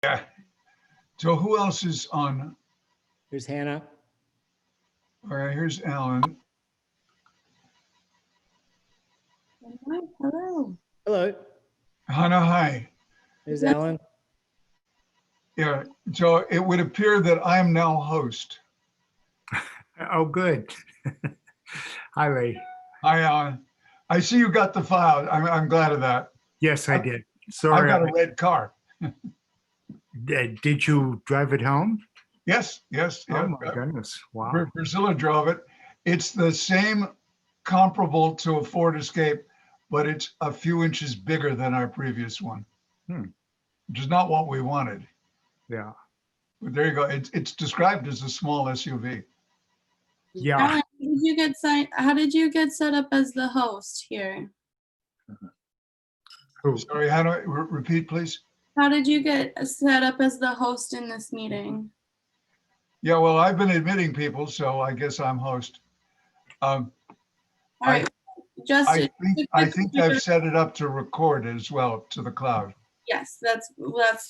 Yeah. So who else is on? There's Hannah. All right, here's Alan. Hello. Hello. Hannah, hi. There's Alan. Yeah, so it would appear that I am now host. Oh, good. Hi, Ray. Hi, Alan. I see you got the file. I'm glad of that. Yes, I did. I've Sorry. got a red car. Did you drive it home? Yes, yes, Oh, yeah. my goodness. Wow. Priscilla drove it. It's the same, comparable to a Ford Escape, but it's a few inches bigger than our previous one, which is not what we wanted. Yeah. But there you go. It's described as a small SUV. Yeah. Alan, how did you get set up as the host here? Who? Sorry, how do I repeat, please? How did you get set up as the host in this meeting? Yeah, well, I've been admitting people, so I guess I'm host. All right, I think I've set it up to record as well to the cloud. yes, that's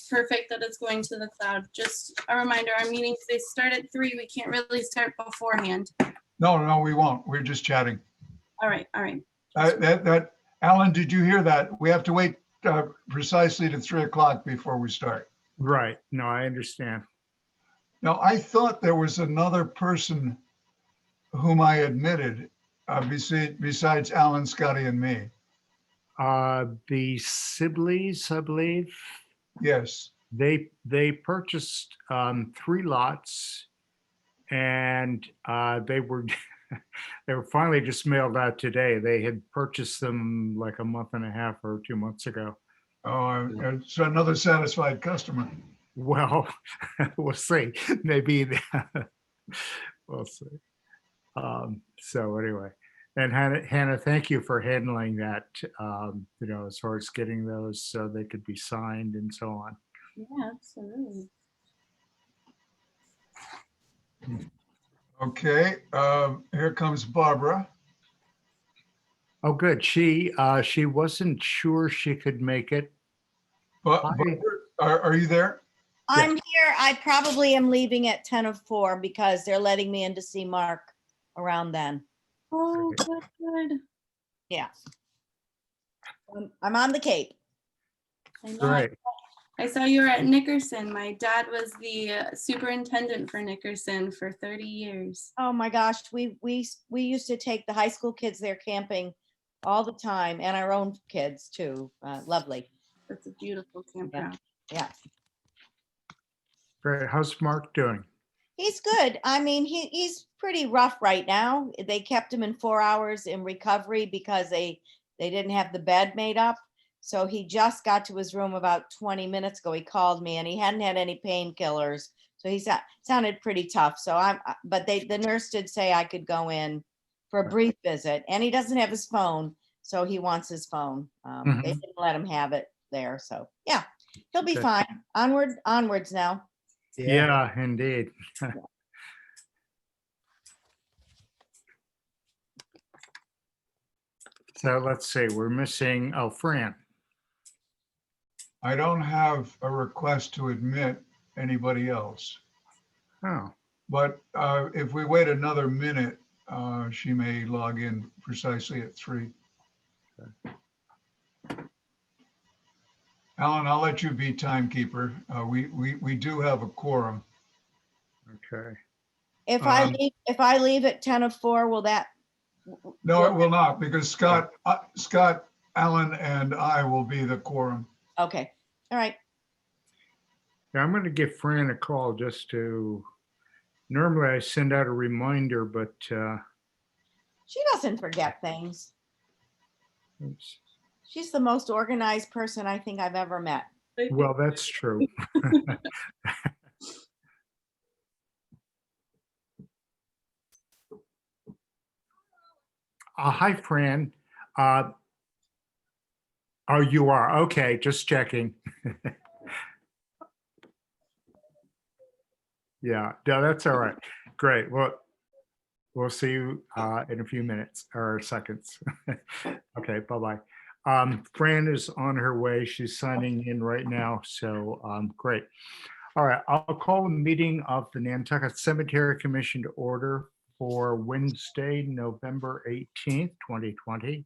perfect that it's going to the cloud. Just a reminder, our meetings, they start at 3. We can't really start beforehand. No, we won't. We're just chatting. All right. Alan, did you hear that? We have to wait precisely to 3 o'clock before we start. Right. No, I understand. Now, I thought there was another person whom I admitted besides Alan, Scotty, and me. The Sibleys, I believe, Yes. they purchased 3 lots, and they were they were finally just mailed out today. They had purchased them like a month and a half or 2 months ago. Oh, so another satisfied customer. Well, we'll see. Maybe we'll see. So anyway, and Hannah, thank you for handling that. As far as getting those so they could be signed and so on. Yeah, absolutely. Okay, here comes Barbara. Oh, good. She wasn't sure she could make it. But Barbara, are you there? I'm here. I probably am leaving at 10:04 because they're letting me in to see Mark around then. Oh, good. Yeah. I'm on the Cape. I know. Great. I saw you were at Nickerson. My dad was the superintendent for Nickerson for 30 years. Oh my gosh, we used to take the high school kids there camping all the time, and our own kids too. Lovely. That's a beautiful campground. Yeah. Great. How's Mark doing? He's good. I mean, he's pretty rough right now. They kept him in 4 hours in recovery because they didn't have the bed made up. So he just got to his room about 20 minutes ago. He called me and he hadn't had any painkillers. So he sounded pretty tough. So but the nurse did say I could go in for a brief visit, and he doesn't have his phone. So he wants his phone. They didn't let him have it there. So yeah, he'll be fine. Onwards now. Yeah, indeed. So let's see, we're missing, Fran. I don't have a request to admit anybody else. Oh, But if we wait another minute, she may log in precisely at 3. Alan, I'll let you be timekeeper. We do have a quorum. okay. If I leave at 10:04, will that? No, it will not, because Scott, Alan, and I will be the quorum. Okay. All right. Yeah, I'm going to give Fran a call just to, normally I send out a reminder, but She doesn't forget things. oops. She's the most organized person I think I've ever met. Well, that's true. Hi, Fran. Oh, you are. Okay, just checking. Yeah, no, that's all right. Great. Well, we'll see you in a few minutes or seconds. Okay, bye-bye. Fran is on her way. She's signing in right now. So great. All right, I'll call the meeting of the Nantucket Cemetery Commission to order for Wednesday, November 18th, 2020.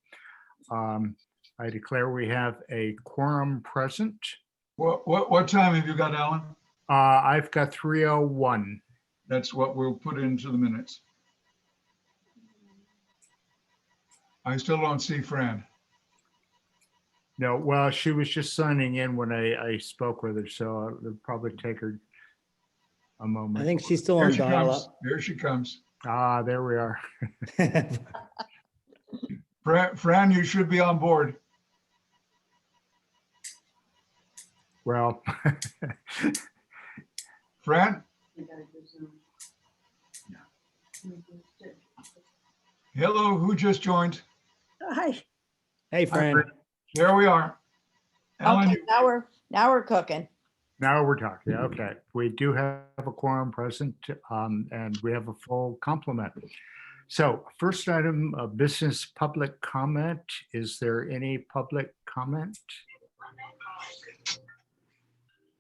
I declare we have a quorum present. What time have you got, Alan? I've got 3:01. That's what we'll put into the minutes. I still don't see Fran. No, well, she was just signing in when I spoke with her, so it'll probably take her a I moment. think she's still There on she dial comes. up. There she comes. There we are. Fran, you should be on board. Well, Fran? Hello, who just joined? Hi. Hey, Fran. There we are. Alan, Okay, now we're cooking. now we're talking. Okay, we do have a quorum present, and we have a full complement. So first item of business, public comment. Is there any public comment?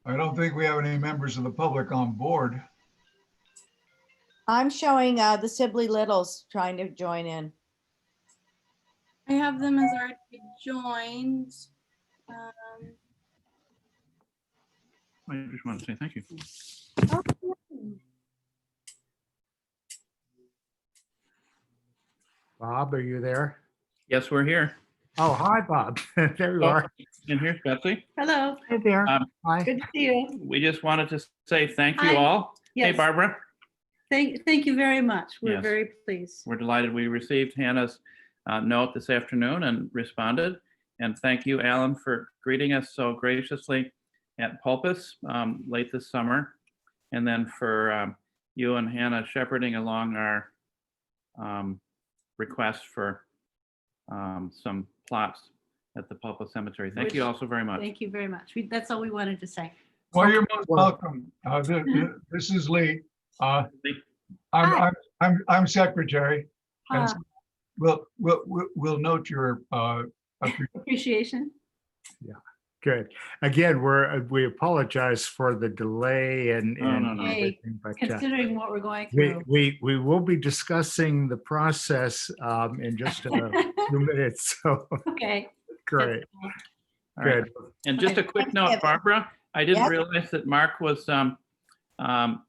I don't think we have any members of the public on board. I'm showing the Sibley Littles trying to join in. I have them as already joined. I just want to say thank you. Bob, are you there? Yes, we're here. Oh, hi, Bob. There you Oh, are. and here's Betsy. Hello. Hey there. Hi. Good to see you. We just wanted to say thank you Hi. all. Hey, Yes. Barbara. Thank you very much. We're Yes. very pleased. We're delighted we received Hannah's note this afternoon and responded. And thank you, Alan, for greeting us so graciously at Pulpus late this summer. And then for you and Hannah shepherding along our request for some plots at the Pulpus Cemetery. Thank you all so very much. Thank you very much. That's all we wanted to say. Well, you're most welcome. This is Lee. I'm secretary. And Uh, we'll note your Appreciation. Good. Again, we apologize for the delay and. Oh, no. Hey, everything, but, Considering what we're going We, through. we will be discussing the process in just a few minutes. So Okay. great. All right. Good. And just a quick note, Thanksgiving. Barbara, I didn't Yes. realize that Mark was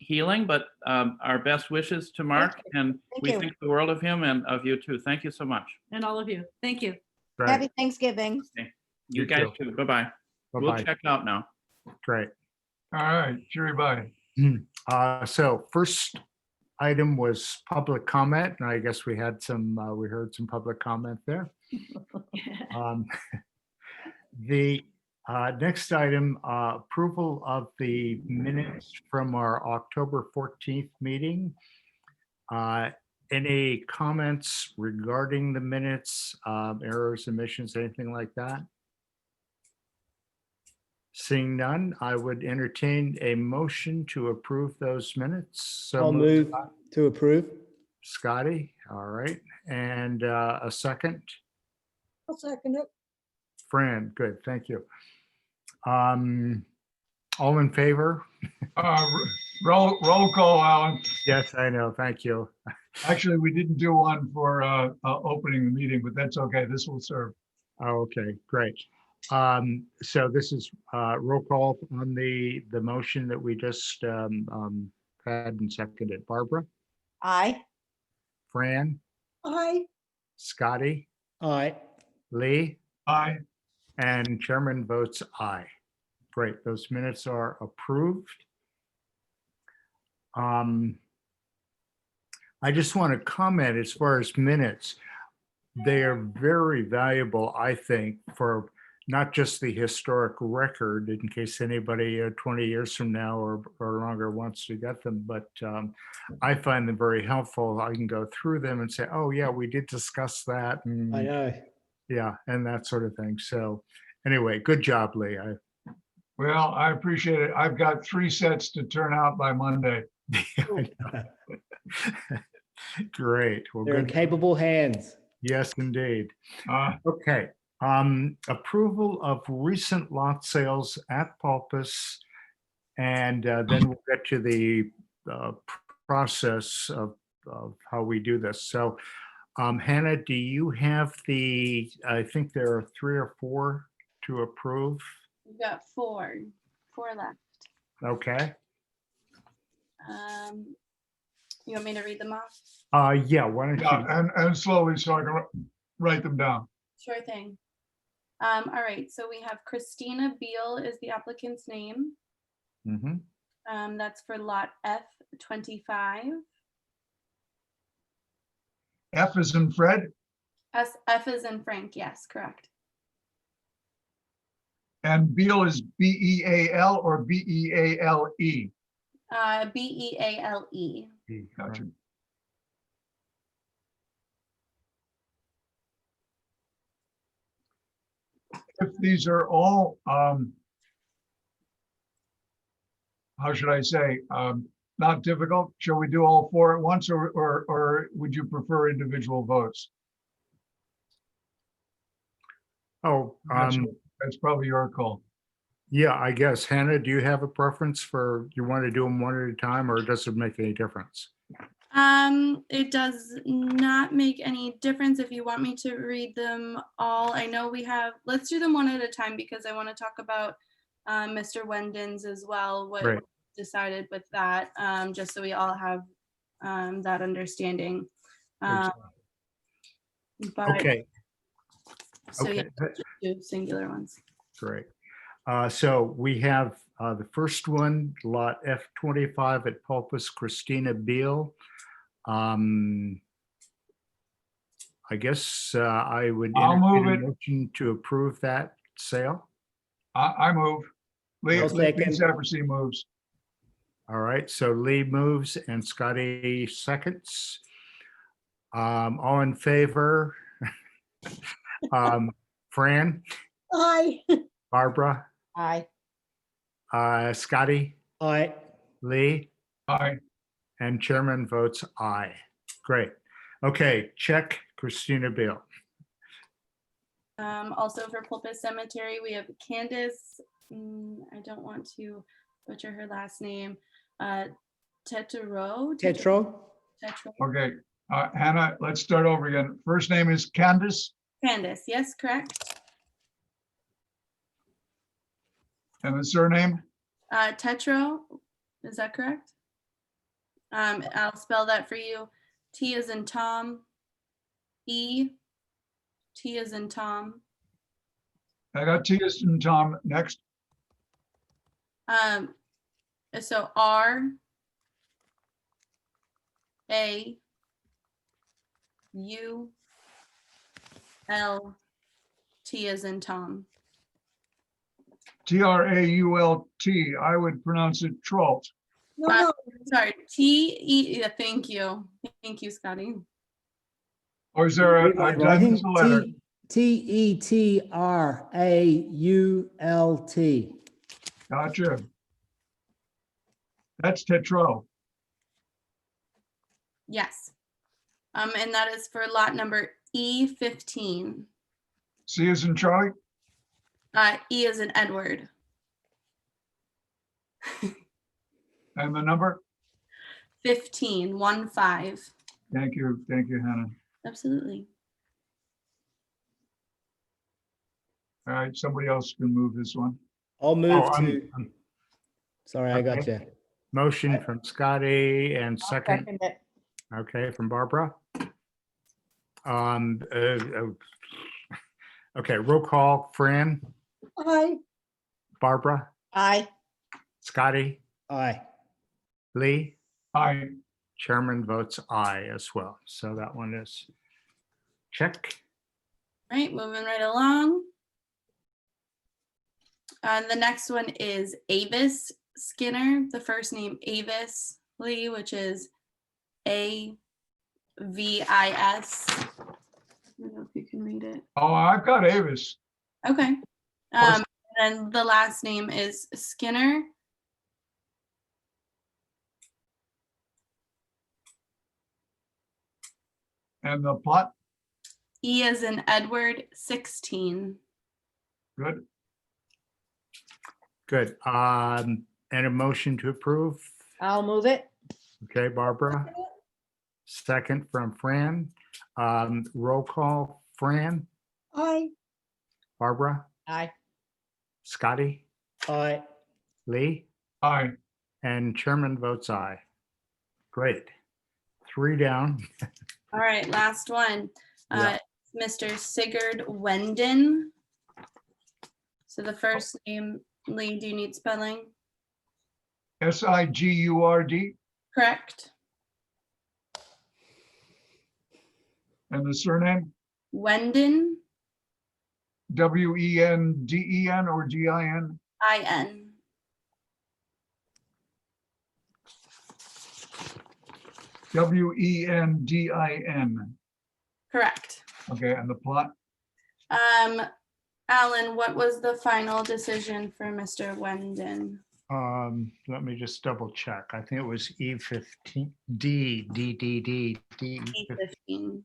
healing, but our best wishes to Mark, and Thank we you. think the world of him and of you too. Thank you so much. And all of you. Thank you. Great. Happy Thanksgiving. You You guys too. too. Bye-bye. We'll Bye-bye. check out now. Great. all right, cheery bye. So first item was public comment, and I guess we had some, we heard some public comment there. The next item, approval of the minutes from our October 14th meeting. Any comments regarding the minutes, errors, omissions, anything like that? Seeing none, I would entertain a motion to approve those minutes. So I'll moved. move to approve. Scotty, all right, and a second. I'll second it. Fran, good, thank you. All in favor? Roll call, Alan. Yes, I know, thank you. Actually, we didn't do one for opening the meeting, but that's okay. This will serve. Oh, okay, great. So this is roll call on the motion that we just had and seconded. Barbara, Aye. Fran, Hi. Scotty, All right. Lee, Aye. and chairman votes aye. Great, those minutes are approved. I just want to comment as far as minutes. They are very valuable, I think, for not just the historic record in case anybody 20 years from now or longer wants to get them, but I find them very helpful. I can go through them and say, oh yeah, we did discuss that. I And know. yeah, and that sort of thing. So anyway, good job, Lee. Well, I appreciate it. I've got 3 sets to turn out by Monday. Great. Well, They're in good. capable hands. Yes, indeed. Uh, Okay. Approval of recent lot sales at Pulpus. And then we'll get to the process of how we do this. So Hannah, do you have I think there are 3 or 4 to approve? We've got four left. Okay. You want me to read them off? Yeah, why don't Yeah, you? and slowly so I can write them down. Sure thing. All right, so we have Christina Beal is the applicant's name. Mhm. That's for lot F25. F is in Fred F is in Frank, yes, correct. and Beal is B-E-A-L or B-E-A-L-E. B-E-A-L-E. Gotcha. If these are all, how should I say, not difficult, shall we do all 4 at once or would you prefer individual votes? Oh, That's probably your call. yeah, I guess. Hannah, do you have a preference for, you want to do them one at a time, or does it make any difference? It does not make any difference if you want me to read them all. I know we have, let's do them one at a time because I want to talk about Mr. Wendon's as well, what Right. decided with that, just so we all have that understanding. But, Okay, so yeah, okay, just do singular ones. great. So we have the first one, lot F25 at Pulpus, Christina Beal. I guess I would I'll move entertain a it. motion to approve that sale. I move. Lee I'll second. Saperstein moves. All right, so Lee moves and Scotty seconds. All in favor? Fran, Aye. Barbara, Aye. Scotty, Aye. Lee, Aye. and chairman votes aye. Great. Okay, check Christina Beal. Also for Pulpus Cemetery, we have Candace, I don't want to butcher her last name, Tetro? Tetro. Okay, Hannah, let's start over again. First name is Candace Candace, yes, correct. and the surname? Tetro, is that correct? I'll spell that for you. T as in Tom, E, T as in Tom. I got T as in Tom. Next, So R, A, U, L, T as in Tom. T-R-A-U-L-T. I would pronounce it Trault. No, Sorry, T, E, yeah, thank you. Thank you, Scotty. Or is there Read a my writing. letter? Tetrault. Gotcha. That's Tetro. Yes. And that is for lot number E15. C as in Charlie? E as in Edward. And the number? 15, 1, 5. Thank you, Hannah. Absolutely. All right, somebody else can move this one. I'll move Oh, to, sorry, I got you. Motion from Scotty and I'll second, second it. okay, from Barbara. Okay, roll call. Fran, aye. Barbara, Aye. Scotty, Aye. Lee, Aye. chairman votes aye as well. So that one is check. All right, moving right along. The next one is Avis Skinner, the first name Avis Lee, which is A-V-I-S. I don't know if you can read it. Oh, I've got Avis. Okay. And the last name is Skinner. And the plot? E as in Edward, 16. Good. Good. And a motion to approve. I'll move it. Okay, Barbara. Second from Fran. Roll call, Fran, Aye. Barbara, Aye. Scotty, Aye. Lee, Aye. and chairman votes aye. Great. 3 down. All right, last one. Yeah. Mr. Sigurd Wenden. So the first name, Lee, do you need spelling? Sigurd. Correct. And the surname? Wenden, Wenden or Din? I-N. Wendin. Correct. Okay, and the plot? Alan, what was the final decision for Mr. Wenden? Let me just double check. I think it was E15, D. E15.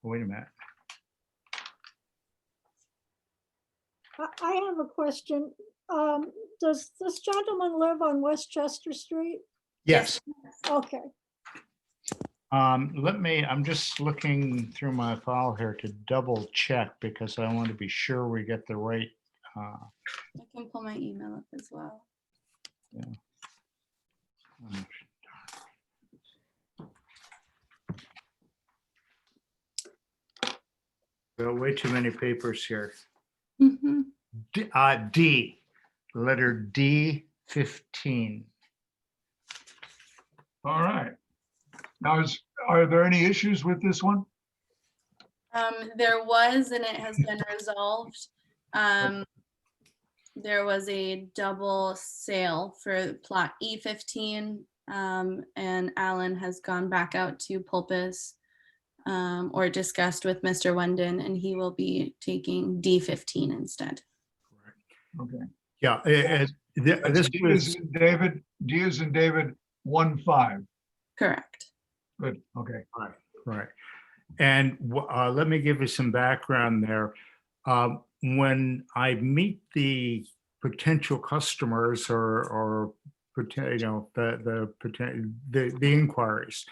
Wait a minute. I have a question. Does this gentleman live on Westchester Street? Yes. Okay. I'm just looking through my file here to double check because I want to be sure we get the right. I can pull my email up as well. There are way too many papers here. Mhm. D, letter D, 15. All right. Now, are there any issues with this one? There was, and it has been resolved. There was a double sale for plot E15, and Alan has gone back out to Pulpus or discussed with Mr. Wenden, and he will be taking D15 instead. Okay. Yeah, That's this D was, as in David, 1-5. Correct. Good, okay. right. And let me give you some background there. When I meet the potential customers or the inquiries,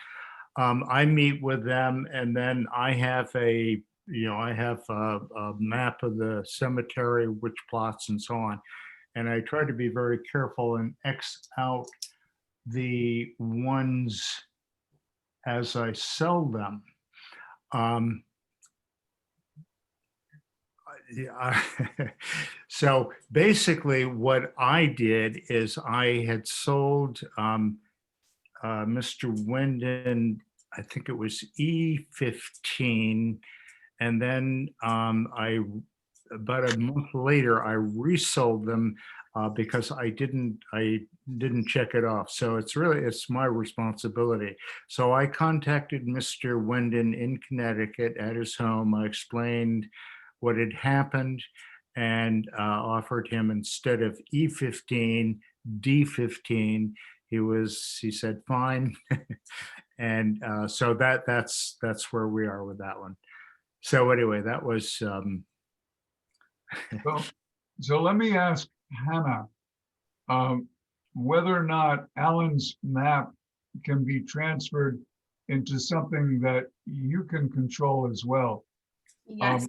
I meet with them, and then I have a map of the cemetery, which plots and so on. And I try to be very careful and X out the ones as I sell them. So basically what I did is I had sold Mr. Wenden, I think it was E15, and then about a month later I resold them because I didn't check it off. So it's my responsibility. So I contacted Mr. Wenden in Connecticut at his home. I explained what had happened and offered him, instead of E15, D15. He said fine. And so that's where we are with that one. So anyway, that was So let me ask Hannah whether or not Alan's map can be transferred into something that you can control as well. Yes.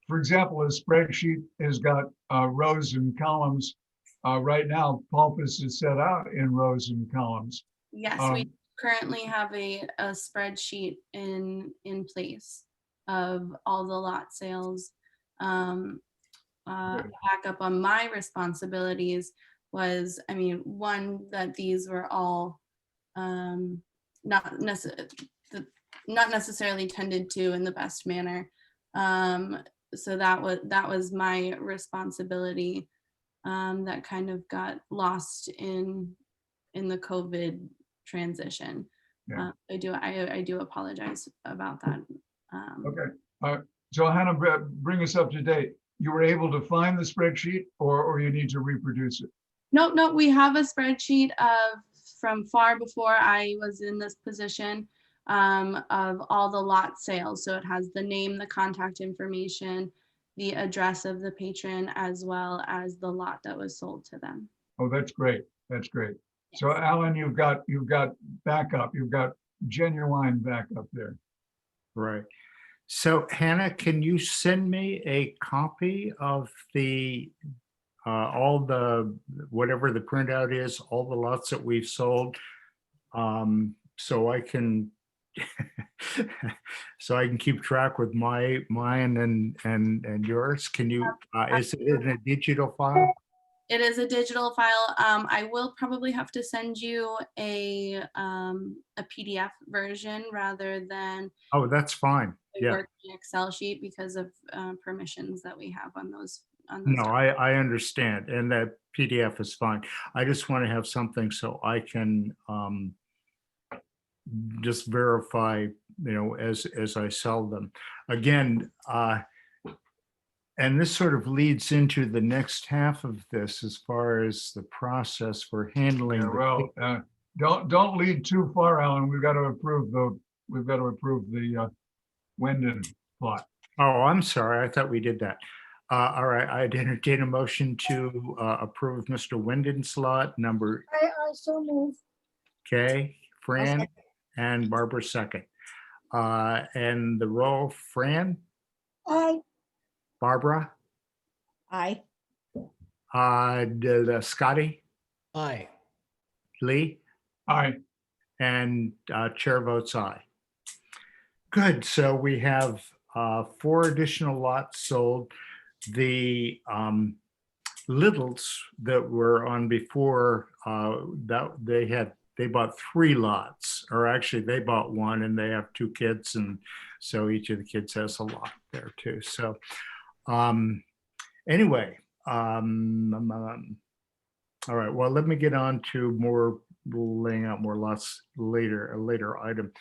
For example, a spreadsheet has got rows and columns. Right now, Pulpus is set out in rows and columns. Yes, we currently have a spreadsheet in place of all the lot sales. Back up on my responsibilities was, one, that these were all not necessarily tended to in the best manner. So that was my responsibility that kind of got lost in the COVID transition. Yeah. I do apologize about that. Okay. So Hannah, bring us up to date. You were able to find the spreadsheet, or you need to reproduce it? No, we have a spreadsheet from far before I was in this position. of all the lot sales. So it has the name, the contact information, the address of the patron, as well as the lot that was sold to them. Oh, that's great. That's great. So Alan, you've got backup. You've got genuine backup there. Right. So Hannah, can you send me a copy of the all the whatever the printout is, all the lots that we've sold, so I can so I can keep track with mine and yours. Can you? Is it in a digital file? It is a digital file. I will probably have to send you a PDF version rather than Oh, that's fine. a Yeah. Word Excel sheet because of permissions that we have on those. No, I understand, and that PDF is fine. I just want to have something so I can just verify, as I sell them. Again, and this sort of leads into the next half of this as far as the process for handling. Yeah, well, don't lead too far, Alan. We've got to approve the Wendon plot. Oh, I'm sorry. I thought we did that. All right, I'd entertain a motion to approve Mr. Wyndon's lot number. I so move. Okay, Fran second. and Barbara second. And the roll, Fran, I, Barbara, Aye. Scotty, Aye. Lee, Aye. and chair votes aye. Good, so we have 4 additional lots sold. The Littles that were on before, that they bought 3 lots, or actually they bought 1 and they have 2 kids, and so each of the kids has a lot there too. So anyway, all right, well, let me get on to more laying out more lots later, a later item.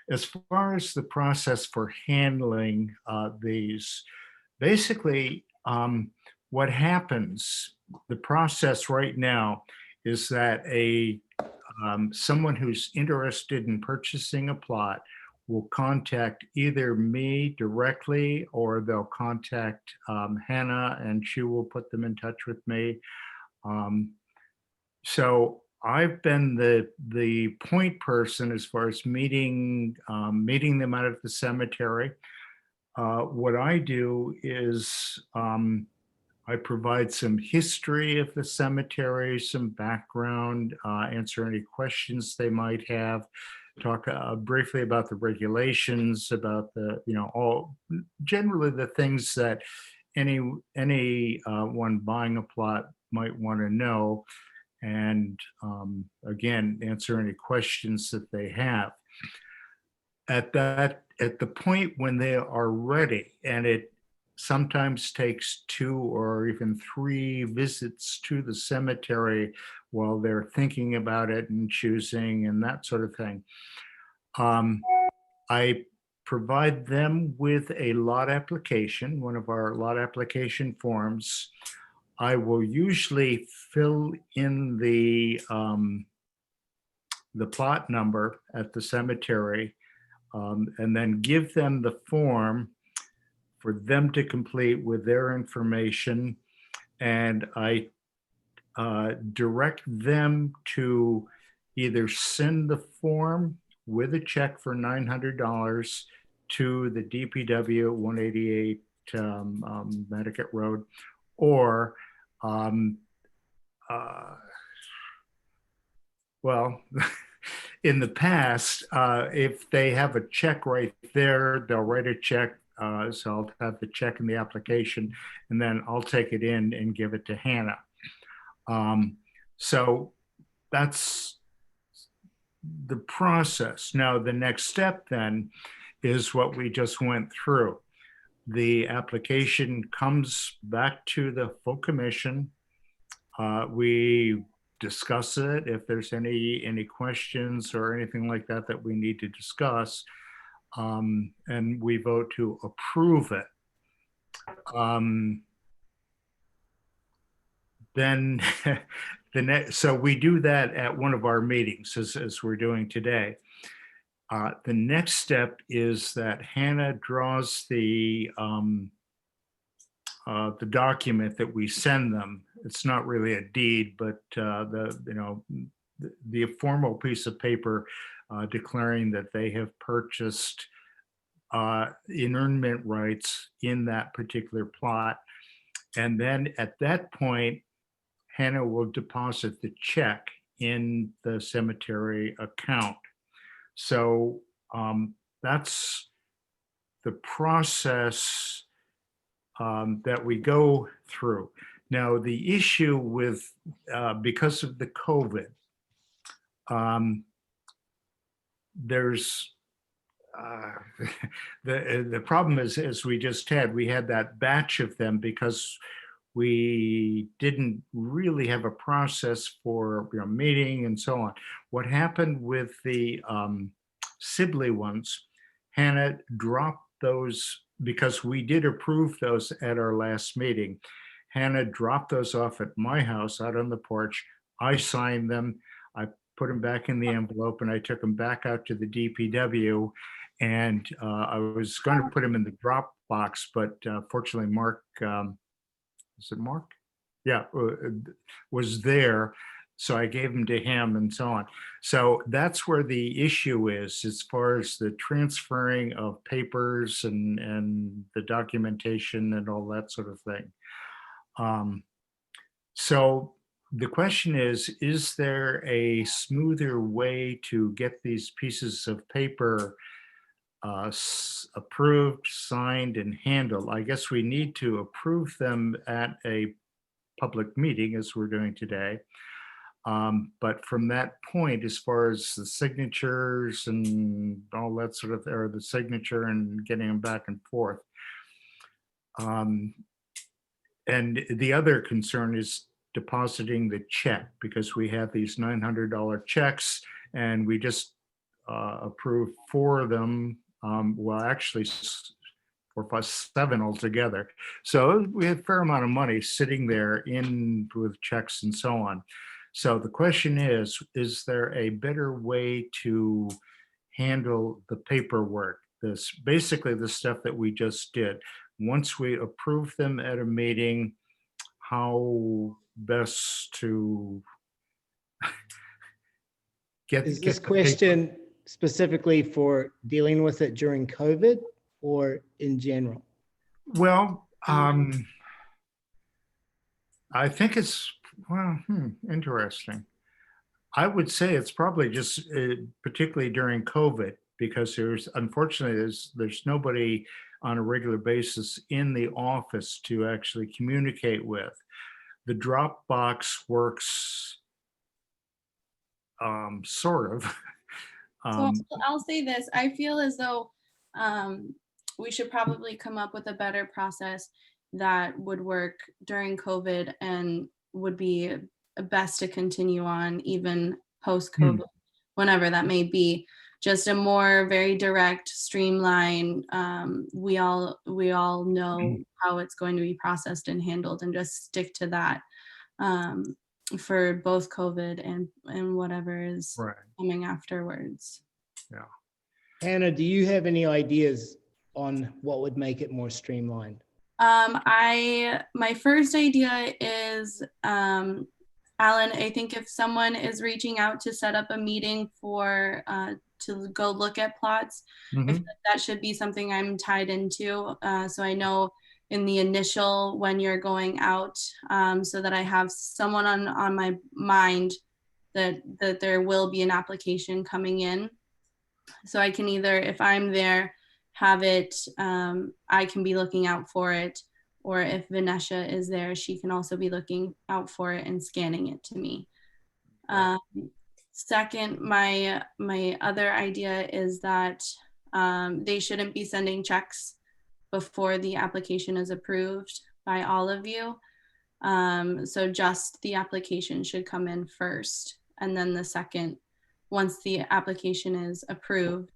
As far as the process for handling these, basically what happens, the process right now is that someone who's interested in purchasing a plot will contact either me directly, or they'll contact Hannah and she will put them in touch with me. So I've been the point person as far as meeting them out at the cemetery. What I do is I provide some history of the cemetery, some background, answer any questions they might have, talk briefly about the regulations, about the, all generally the things that anyone buying a plot might want to know. And again, answer any questions that they have. At the point when they are ready, and it sometimes takes 2 or even 3 visits to the cemetery while they're thinking about it and choosing and that sort of thing, I provide them with a lot application, one of our lot application forms. I will usually fill in the plot number at the cemetery, and then give them the form for them to complete with their information. And I direct them to either send the form with a check for $900 to the DPW 188 Connecticut Road, or well, in the past, if they have a check right there, they'll write a check. So I'll have the check in the application, and then I'll take it in and give it to Hannah. So that's the process. Now, the next step then is what we just went through. The application comes back to the full commission. We discuss it. If there's any questions or anything like that that we need to discuss, and we vote to approve it. Then so we do that at one of our meetings, as we're doing today. The next step is that Hannah draws the document that we send them. It's not really a deed, but the formal piece of paper declaring that they have purchased inurnment rights in that particular plot. And then at that point, Hannah will deposit the check in the cemetery account. So that's the process that we go through. Now, the issue with, because of the COVID, there's the problem is, as we just had, we had that batch of them because we didn't really have a process for meeting and so on. What happened with the Sibley ones, Hannah dropped those because we did approve those at our last meeting. Hannah dropped those off at my house out on the porch. I signed them. I put them back in the envelope and I took them back out to the DPW. And I was going to put them in the drop box, but fortunately, Mark, is it Mark? Yeah, was there. So I gave them to him and so on. So that's where the issue is as far as the transferring of papers and the documentation and all that sort of thing. So the question is there a smoother way to get these pieces of paper approved, signed, and handled? I guess we need to approve them at a public meeting as we're doing today. But from that point, as far as the signatures and all that sort of, or the signature and getting them back and forth. And the other concern is depositing the check, because we have these $900 checks and we just approved 4 of them. Well, actually 4, 5, 7 altogether. So we had a fair amount of money sitting there in with checks and so on. So the question is there a better way to handle the paperwork? This basically the stuff that we just did. Once we approve them at a meeting, how best to Is this question specifically for dealing with it during COVID or in general? Well, I think it's, well, interesting. I would say it's probably just particularly during COVID, because unfortunately there's nobody on a regular basis in the office to actually communicate with. The Dropbox works sort of. So I'll say this, I feel as though we should probably come up with a better process that would work during COVID and would be best to continue on even post-COVID, whenever that may be. Just a more very direct, streamlined, we all know how it's going to be processed and handled, and just stick to that for both COVID and whatever is coming afterwards. Yeah. Hannah, do you have any ideas on what would make it more streamlined? My first idea is, Alan, I think if someone is reaching out to set up a meeting for to go look at plots, if that should be something I'm tied into. So I know in the initial, when you're going out, so that I have someone on my mind that there will be an application coming in. So I can either, if I'm there, have it, I can be looking out for it, or if Vanessa is there, she can also be looking out for it and scanning it to me. Second, my other idea is that they shouldn't be sending checks before the application is approved by all of you. So just the application should come in first, and then the second, once the application is approved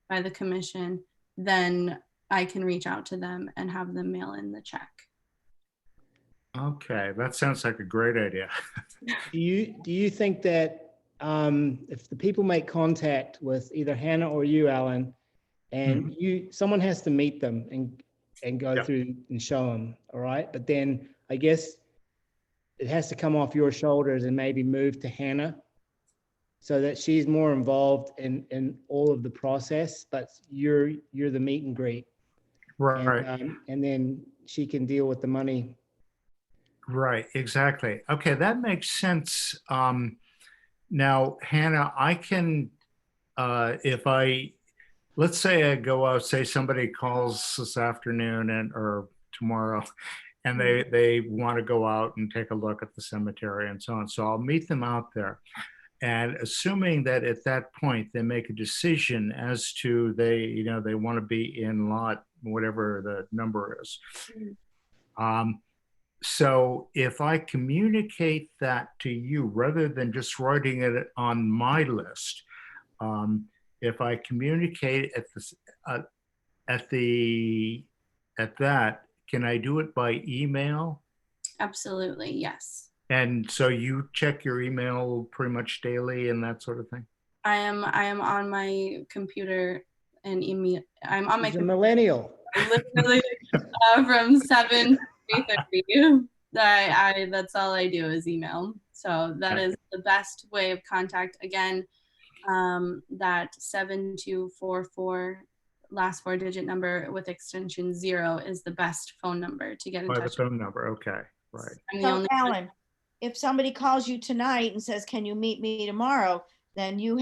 by the commission, then I can reach out to them and have them mail in the check. Okay, that sounds like a great idea. Do you think that if the people make contact with either Hannah or you, Alan, and someone has to meet them and go Yeah. through and show them, all right? But then I guess it has to come off your shoulders and maybe move to Hannah so that she's more involved in all of the process, but you're the meet and greet. Right. And then she can deal with the money. Right, exactly. Okay, that makes sense. Now, Hannah, I can, let's say I go out, say somebody calls this afternoon or tomorrow, and they want to go out and take a look at the cemetery and so on. So I'll meet them out there. And assuming that at that point they make a decision as to they want to be in lot, whatever the number is. So if I communicate that to you, rather than just writing it on my list, if I communicate at that, can I do it by email? Absolutely, yes. And so you check your email pretty much daily and that sort of thing? I am on my computer and email. I'm on my She's a millennial. literally from 7 to 3:30. That's all I do is email. So that is the best way of contact. Again, that 7244 last 4-digit number with extension 0 is the best phone number to get in touch. The phone number, okay, right. So Alan, if somebody calls you tonight and says, can you meet me tomorrow? Then you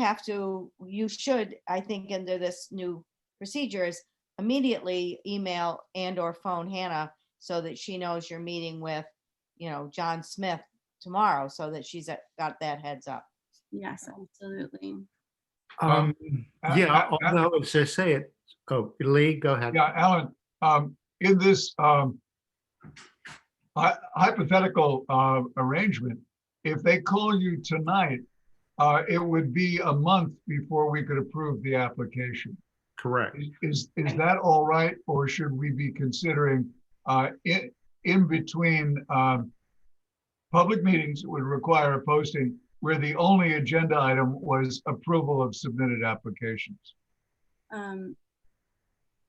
should, I think, under this new procedures, immediately email and or phone Hannah so that she knows you're meeting with, John Smith tomorrow, so that she's got that heads up. Yes, absolutely. Yeah, although as I say it, Lee, go ahead. Yeah, Alan, in this hypothetical arrangement, if they call you tonight, it would be a month before we could approve the application. Correct. Is that all right, or should we be considering in between public meetings that would require a posting where the only agenda item was approval of submitted applications?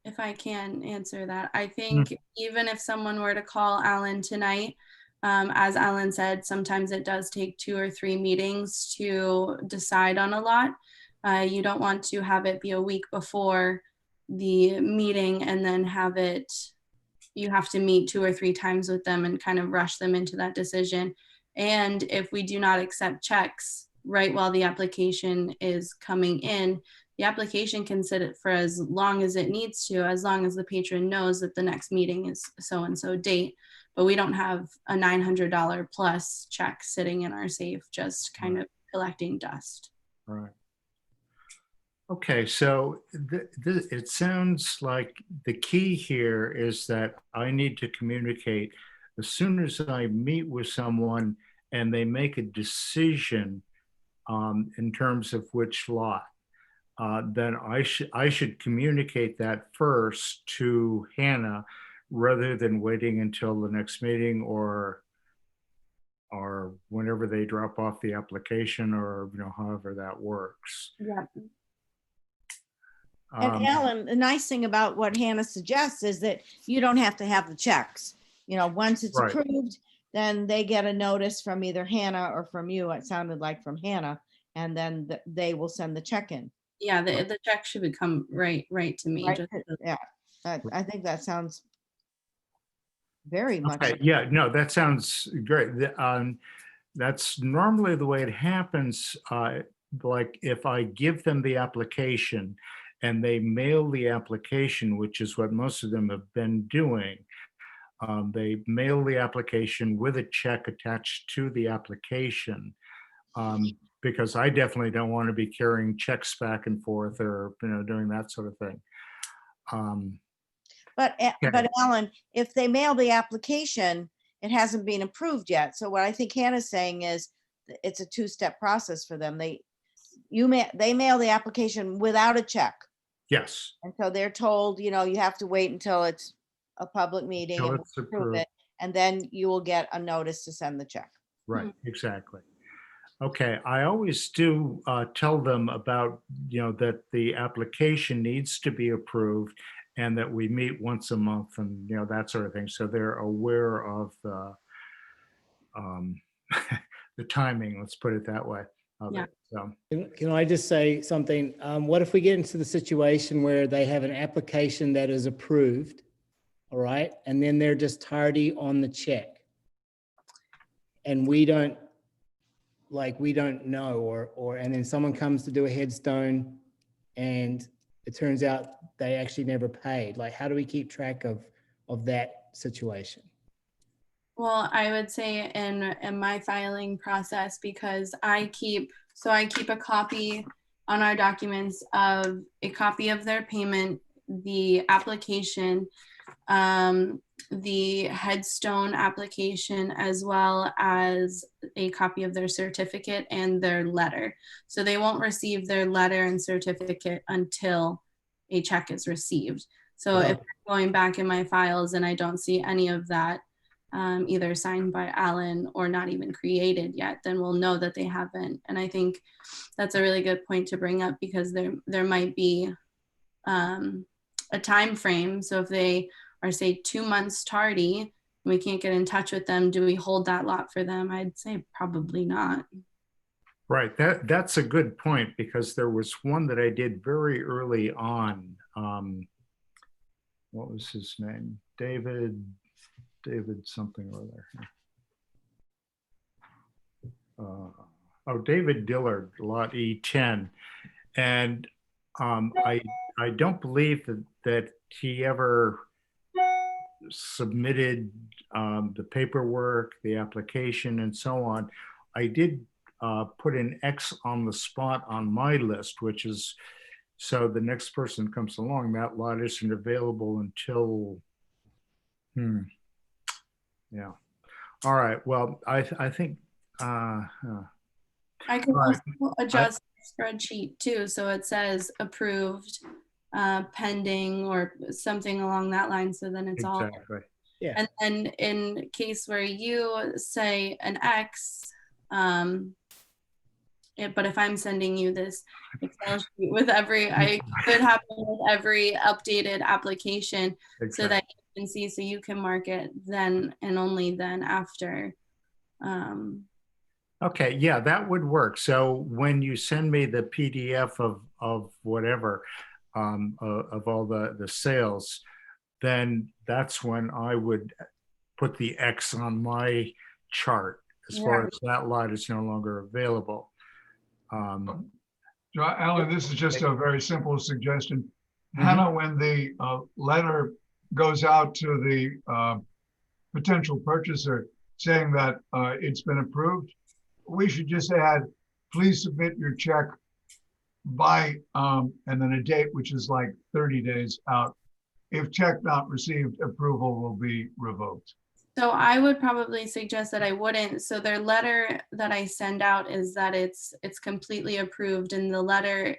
If I can answer that, I think even if someone were to call Alan tonight, as Alan said, sometimes it does take 2 or 3 meetings to decide on a lot. You don't want to have it be a week before the meeting and then you have to meet 2 or 3 times with them and kind of rush them into that decision. And if we do not accept checks right while the application is coming in, the application can sit for as long as it needs to, as long as the patron knows that the next meeting is so-and-so date. But we don't have a $900 plus check sitting in our safe, just kind of collecting dust. Right. Okay, so it sounds like the key here is that I need to communicate as soon as I meet with someone and they make a decision in terms of which lot. Then I should communicate that first to Hannah rather than waiting until the next meeting or whenever they drop off the application or however that works. Yeah. And Alan, the nice thing about what Hannah suggests is that you don't have to have the checks. Once it's approved, then they get a notice from either Hannah or from you. It sounded like from Hannah, and then they will send the check in. Yeah, the check should become right to me. Right? Yeah, I think that sounds very much. Okay. Yeah, no, that sounds great. That's normally the way it happens. Like if I give them the application and they mail the application, which is what most of them have been doing, they mail the application with a check attached to the application. Because I definitely don't want to be carrying checks back and forth or doing that sort of thing. But Alan, if they mail the application, it hasn't been approved yet. So what I think Hannah's saying is it's a 2-step process for them. They mail the application without a check. Yes. And so they're told, you have to wait until it's a public meeting and we'll approve it, and then you will get a notice to send the check. Right. Exactly. Okay, I always do tell them about, that the application needs to be approved and that we meet once a month and, that sort of thing. So they're aware of um, the timing, let's put it that way, of Yeah. it. So, Can I just say something? What if we get into the situation where they have an application that is approved, all right, and then they're just tardy on the check? And we don't know, and then someone comes to do a headstone and it turns out they actually never paid. Like, how do we keep track of that situation? Well, I would say in my filing process, because I keep a copy on our documents of a copy of their payment, the application, the Headstone application, as well as a copy of their certificate and their letter. So they won't receive their letter and certificate until a check is received. So if I'm going back in my files and I don't see any of that, either signed by Alan or not even created yet, then we'll know that they haven't. And I think that's a really good point to bring up, because there might be a time frame. So if they are, say, 2 months tardy, and we can't get in touch with them, do we hold that lot for them? I'd say probably not. right, that's a good point, because there was one that I did very early on. What was his name? David something or other. David Dillard, lot E10. And I don't believe that he ever submitted the paperwork, the application, and so on. I did put an X on the spot on my list, which is so the next person comes along, that lot isn't available until, yeah. All right. Well, I think. I can also adjust the spreadsheet too, so it says approved, pending, or something along that line. So then it's all. Exactly. Yeah. And then in case where you say an X, but if I'm sending you this Excel sheet with I could happen with every updated application, Exactly. so that you can see, so you can mark it then and only then after. Okay, yeah, that would work. So when you send me the PDF of whatever, of all the sales, then that's when I would put the X on my chart as far as that lot is no longer available. Alan, this is just a very simple suggestion. Hannah, when the letter goes out to the potential purchaser saying that it's been approved, we should just add, please submit your check by, and then a date, which is like 30 days out. If check not received, approval will be revoked. So I would probably suggest that I wouldn't. So their letter that I send out is that it's completely approved, and the letter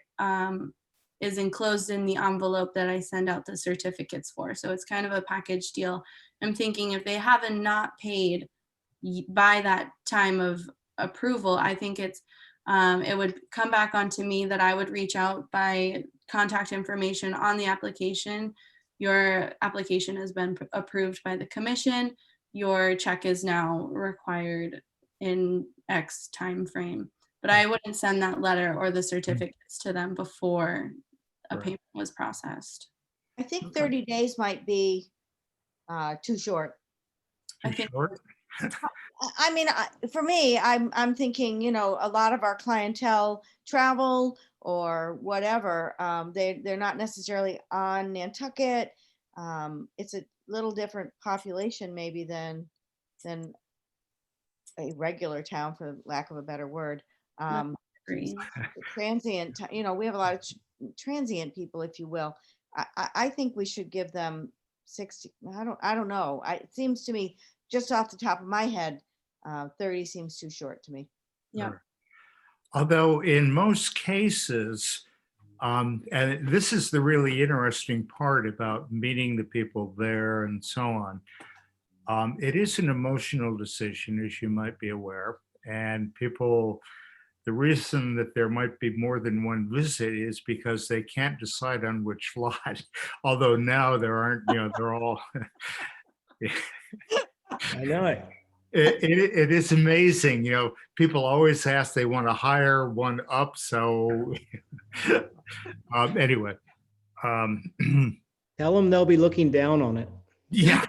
is enclosed in the envelope that I send out the certificates for. So it's kind of a package deal. I'm thinking if they haven't not paid by that time of approval, I think it would come back onto me that I would reach out by contact information on the application. Your application has been approved by the commission. Your check is now required in X time frame. But I wouldn't send that letter or the certificates to them before a payment was processed. I think 30 days might be too short. I think I mean, for me, I'm thinking, a lot of our clientele travel or whatever. They're not necessarily on Nantucket. It's a little different population maybe than a regular town, for lack of a better word. Transient, we have a lot of transient people, if you will. I think we should give them 60. I don't know. It seems to me, just off the top of my head, 30 seems too short to me. Yeah. Sure. Although in most cases, and this is the really interesting part about meeting the people there and so on, it is an emotional decision, as you might be aware, and people the reason that there might be more than one visit is because they can't decide on which lot. Although now there aren't, they're all. I know. It is amazing, people always ask, they want to hire one up. So anyway, Tell them they'll be looking down on it. yeah.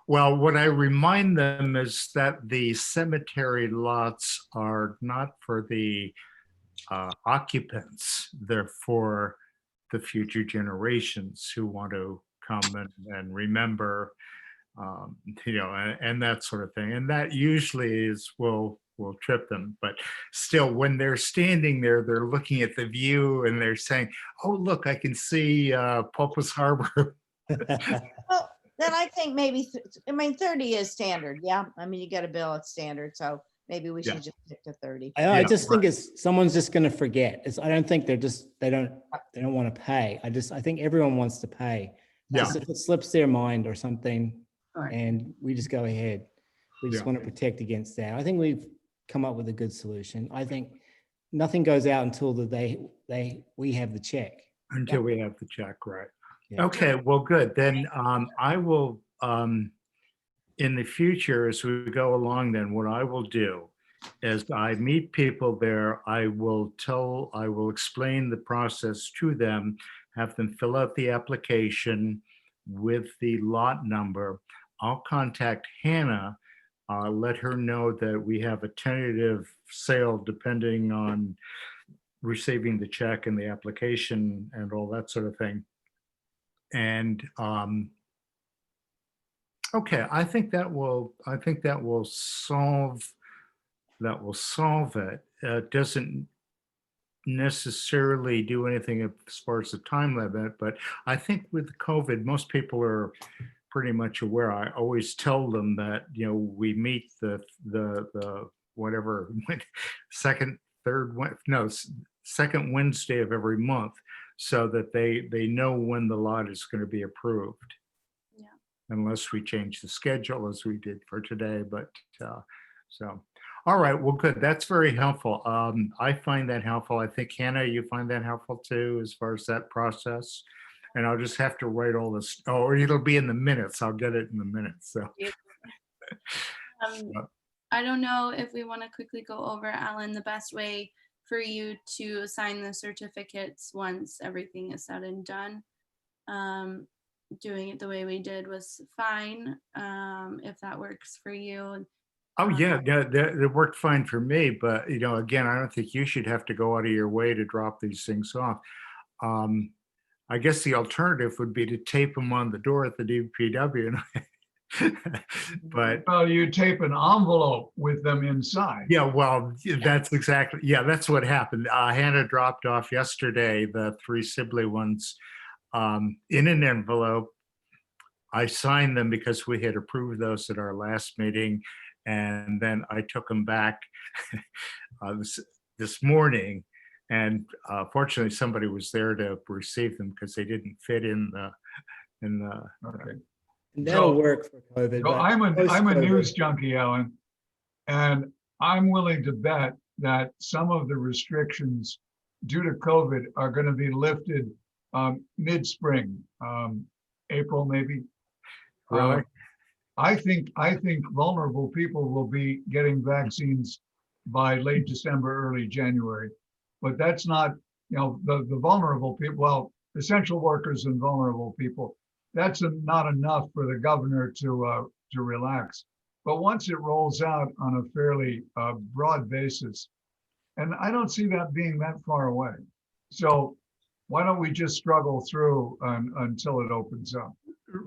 Well, what I remind them is that the cemetery lots are not for the occupants. They're for the future generations who want to come and remember, and that sort of thing. And that usually will trip them. But still, when they're standing there, they're looking at the view and they're saying, "Oh, look, I can see Pulpus Harbor." Well, then I think maybe, 30 is standard. Yeah. I mean, you get a bill at standard. So maybe we should just stick to 30. I Yeah, just think someone's just going to forget. I don't think they don't want to pay. I think everyone wants to pay. Yeah. Just if it slips their mind or something, Right. and we just go ahead. We just Yeah. want to protect against that. I think we've come up with a good solution. I think nothing goes out until the day we have the check. Until we have the check, right? Yeah. Okay, well, good. Then I will, in the future, as we go along, then what I will do is I meet people there, I will explain the process to them, have them fill out the application with the lot number. I'll contact Hannah, let her know that we have a tentative sale depending on receiving the check and the application and all that sort of thing. And okay, I think that will solve it. It doesn't necessarily do anything as far as the time limit, but I think with COVID, most people are pretty much aware. I always tell them that, we meet the whatever second Wednesday of every month, so that they know when the lot is going to be approved. Yeah. Unless we change the schedule as we did for today, but so. All right, well, good. That's very helpful. I find that helpful. I think, Hannah, you find that helpful too, as far as that process. And I'll just have to write all this. Oh, it'll be in the minutes. I'll get it in the minutes. So. I don't know if we want to quickly go over, Alan, the best way for you to sign the certificates once everything is said and done. Doing it the way we did was fine, if that works for you. Oh, yeah, that worked fine for me. But, again, I don't think you should have to go out of your way to drop these things off. I guess the alternative would be to tape them on the door at the DPW. But Well, you tape an envelope with them inside. yeah, well, that's what happened. Hannah dropped off yesterday the 3 Sibley ones in an envelope. I signed them because we had approved those at our last meeting. And then I took them back this morning. And fortunately, somebody was there to receive them because they didn't fit in the. Okay. That'll work for COVID. So but I'm a post-COVID- news junkie, Alan, and I'm willing to bet that some of the restrictions due to COVID are going to be lifted mid-spring, April maybe. Really? I think vulnerable people will be getting vaccines by late December, early January, but that's not, the vulnerable people, well, essential workers and vulnerable people, that's not enough for the governor to relax. But once it rolls out on a fairly broad basis, and I don't see that being that far away. So why don't we just struggle through until it opens up?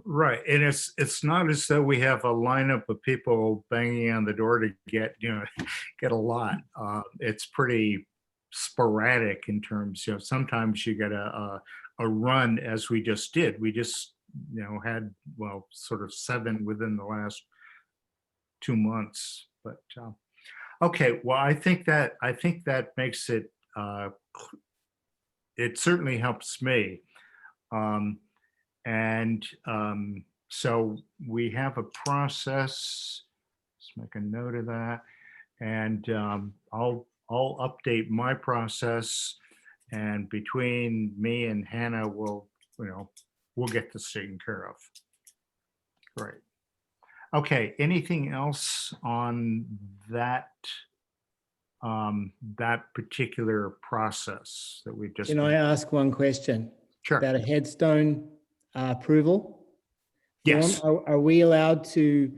Right, and it's not as though we have a lineup of people banging on the door to get a lot. It's pretty sporadic in terms. Sometimes you get a run, as we just did. We just had sort of 7 within the last 2 months. But okay, well, I think that makes it. It certainly helps me. So we have a process. Let's make a note of that, and I'll I'll update my process, and between me and Hannah, we'll get this taken care of. Great. Okay, anything else on that that particular process that we just? Can I ask one question? Sure. About a headstone approval? Yes. form? Are we allowed to,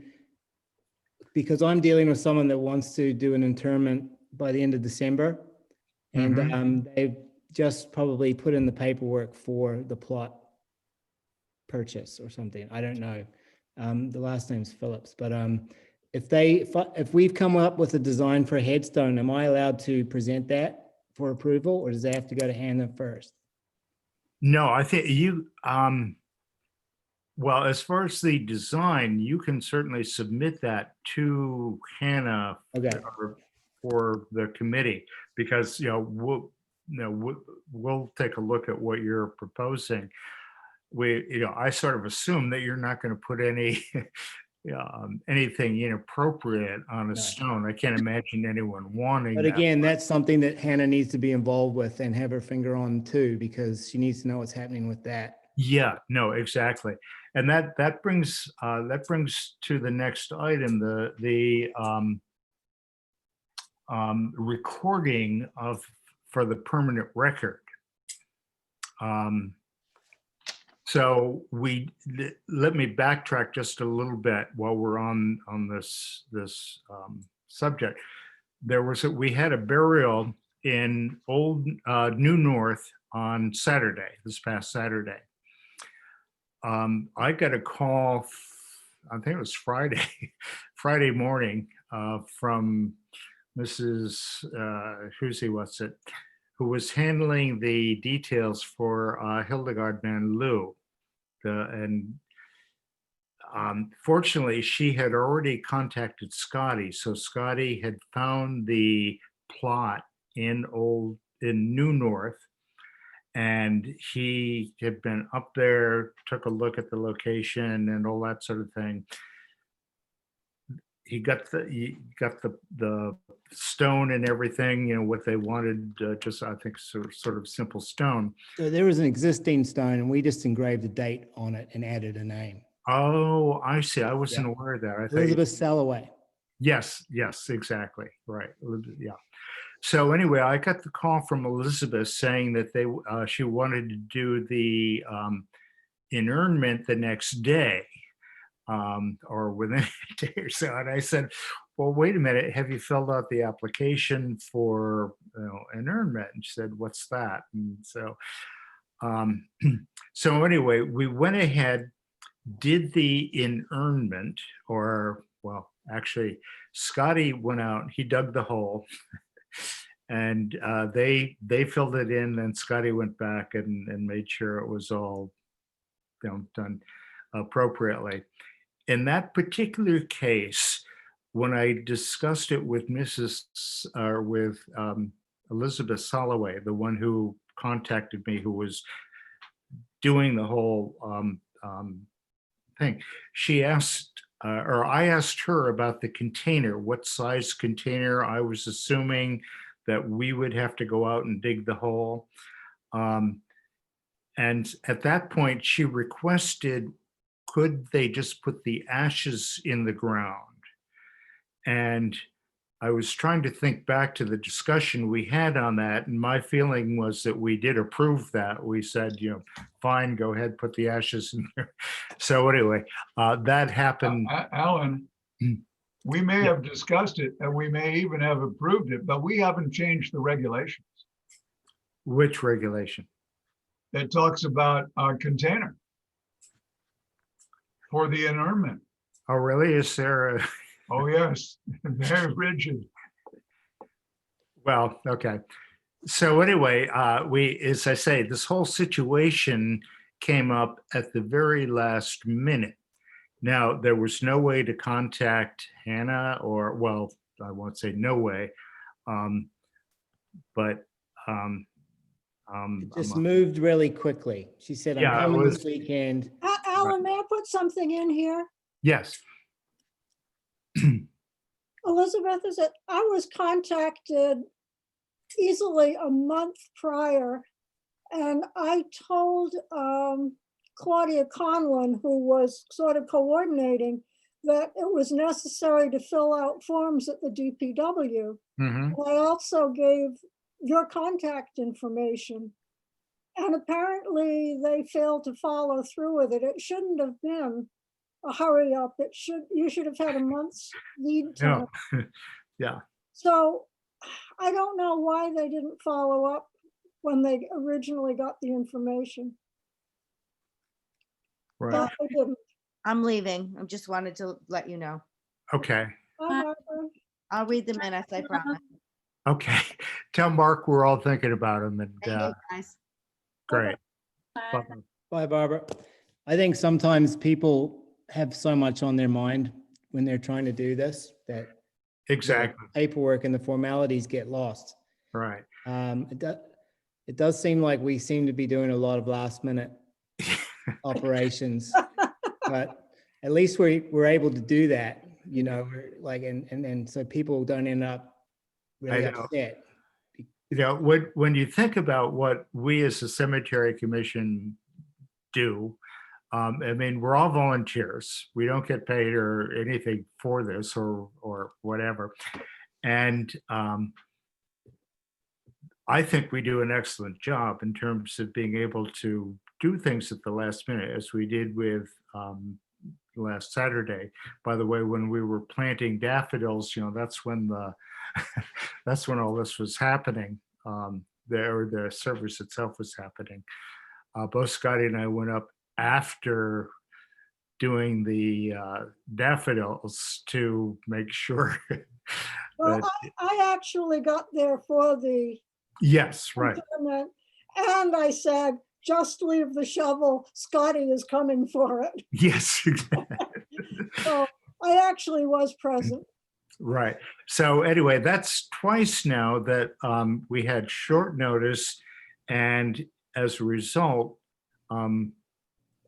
because I'm dealing with someone that wants to do an interment by the end of December, and they've just probably put in the paperwork for the plot purchase or something. I don't know. The last name's Phillips, but if we've come up with a design for a headstone, am I allowed to present that for approval, or does that have to go to Hannah first? No, I think you, well, as far as the design, you can certainly submit that to Hannah Okay. for the committee, because, we'll take a look at what you're proposing. I sort of assume that you're not going to put any anything inappropriate on a No. stone. I can't imagine anyone wanting But that. again, that's something that Hannah needs to be involved with and have her finger on too, because she needs to know what's happening with that. Yeah, no, exactly. And that brings to the next item, the recording for the permanent record. So let me backtrack just a little bit while we're on this subject. We had a burial in Old New North on Saturday, this past Saturday. I got a call, I think it was Friday morning, from Mrs. who was handling the details for Hildegard Van Loo. Fortunately, she had already contacted Scotty, so Scotty had found the plot in New North, and he had been up there, took a look at the location and all that sort of thing. He got the stone and everything, what they wanted, just I think sort of simple stone. So there was an existing stone and we just engraved a date on it and added a name. Oh, I see. I wasn't aware of that. I thought Elizabeth Salloway. Yes, exactly. Right. Yeah. So anyway, I got the call from Elizabeth saying that she wanted to do the inurnment the next day, or within a day or so. And I said, well, wait a minute, have you filled out the application for inurnment? And she said, what's that? And so, so anyway, we went ahead, did the inurnment, actually, Scotty went out, he dug the hole, and they filled it in. Then Scotty went back and made sure it was all done appropriately. In that particular case, when I discussed it with Elizabeth Salloway, the one who contacted me, who was doing the whole thing, she asked, or I asked her about the container, what size container. I was assuming that we would have to go out and dig the hole. And at that point, she requested, could they just put the ashes in the ground? And I was trying to think back to the discussion we had on that, and my feeling was that we did approve that. We said, fine, go ahead, put the ashes in there. So anyway, that happened. Alan, we may have discussed it and we may even have approved it, but we haven't changed the regulations. Which regulation? That talks about a container for the inurnment. Oh, really? Is there a... Oh, yes, very rigid. Well, okay. So anyway, as I say, this whole situation came up at the very last minute. Now, there was no way to contact Hannah, or, well, I won't say no way, but It just moved really quickly. She said, I'm coming this weekend. Alan, may I put something in here? Yes. Elizabeth, I was contacted easily a month prior. And I told Claudia Conlon, who was sort of coordinating, that it was necessary to fill out forms at the DPW. Mhm. I also gave your contact information. And apparently they failed to follow through with it. It shouldn't have been a hurry up. You should have had a month's lead time. No. Yeah, So I don't know why they didn't follow up when they originally got the information. right. But they didn't. I'm leaving. I just wanted to let you know. Okay, Bye, Barbara. I'll read the minutes, I promise. okay. Tell Mark we're all thinking about him, and Thank you, guys. great. Bye. Bye-bye. Bye, Barbara. I think sometimes people have so much on their mind when they're trying to do this that the Exactly, paperwork and the formalities get lost. right. It does seem like we seem to be doing a lot of last minute operations, but at least we're able to do that, you know, we're like, and so people don't end up really I know. upset. You know, when you think about what we as a cemetery commission do, I mean, we're all volunteers. We don't get paid or anything for this or whatever. And I think we do an excellent job in terms of being able to do things at the last minute, as we did with last Saturday. By the way, when we were planting daffodils, you know, that's when that's when all this was happening. The service itself was happening. Both Scotty and I went up after doing the daffodils to make sure Well, that, I actually got there for the yes, right. interment, and I said, just leave the shovel. Scotty is coming for it. Yes, So I actually was present. right. So anyway, that's twice now that we had short notice, and as a result,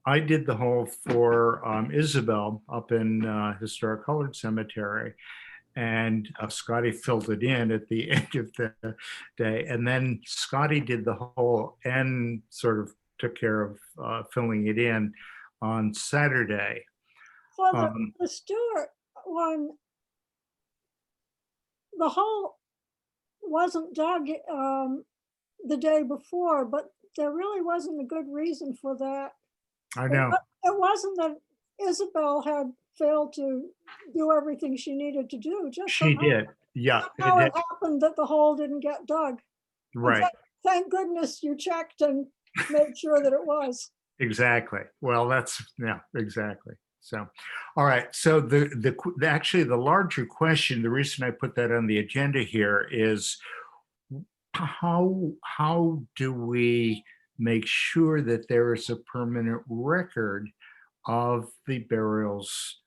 I did the whole for Isabel up in Historic Colored Cemetery, and Scotty filled it in at the end of the day, and then Scotty did the whole and sort of took care of filling it in on Saturday. For the Stewart one, the hole wasn't dug the day before, but there really wasn't a good reason for that. I know. It wasn't that Isabel had failed to do everything she needed to do. Just She did. Yeah. How it it happened that the hole didn't get dug. did. Right. Thank goodness you checked and made sure that it was. Exactly. Well, that's, yeah, exactly. So, all right. So actually the larger question, the reason I put that on the agenda here is how do we make sure that there is a permanent record of the burials,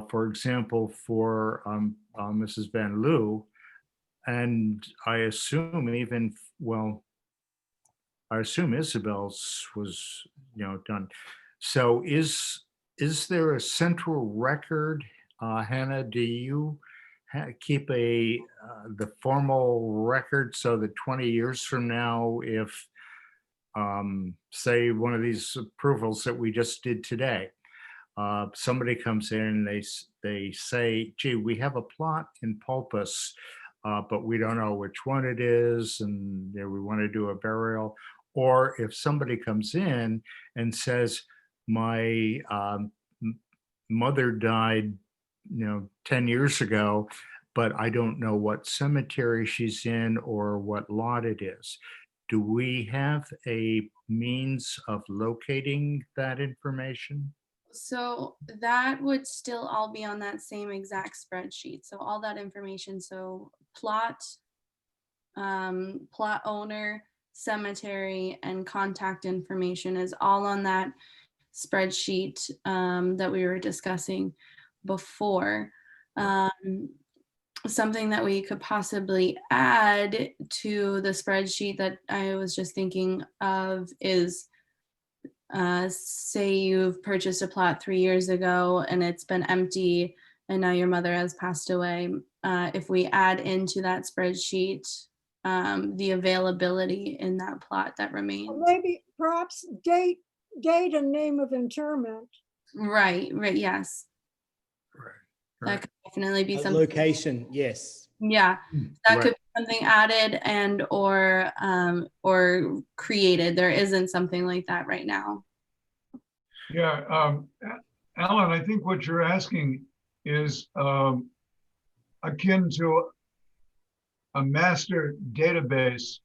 for example, for Mrs. Van Loo, and I assume even, well, I assume Isabel's was, you know, done. So is there a central record? Hannah, do you keep the formal record so that 20 years from now, if say one of these approvals that we just did today, somebody comes in and they say, gee, we have a plot in Pulpus, but we don't know which one it is, and you know, we want to do a burial. Or if somebody comes in and says, my mother died, you know, 10 years ago, but I don't know what cemetery she's in or what lot it is. Do we have a means of locating that information? So that would still all be on that same exact spreadsheet. So all that information, so plot, plot owner, cemetery, and contact information is all on that spreadsheet that we were discussing before. Something that we could possibly add to the spreadsheet that I was just thinking of is, say you've purchased a plot 3 years ago and it's been empty and now your mother has passed away. If we add into that spreadsheet the availability in that plot that remains. Or maybe perhaps date and name of interment. Right, yes. Right. That Right. could definitely be A something. location, yes. Yeah, that Right. could be something added and or created. There isn't something like that right now. Yeah, Alan, I think what you're asking is akin to a master database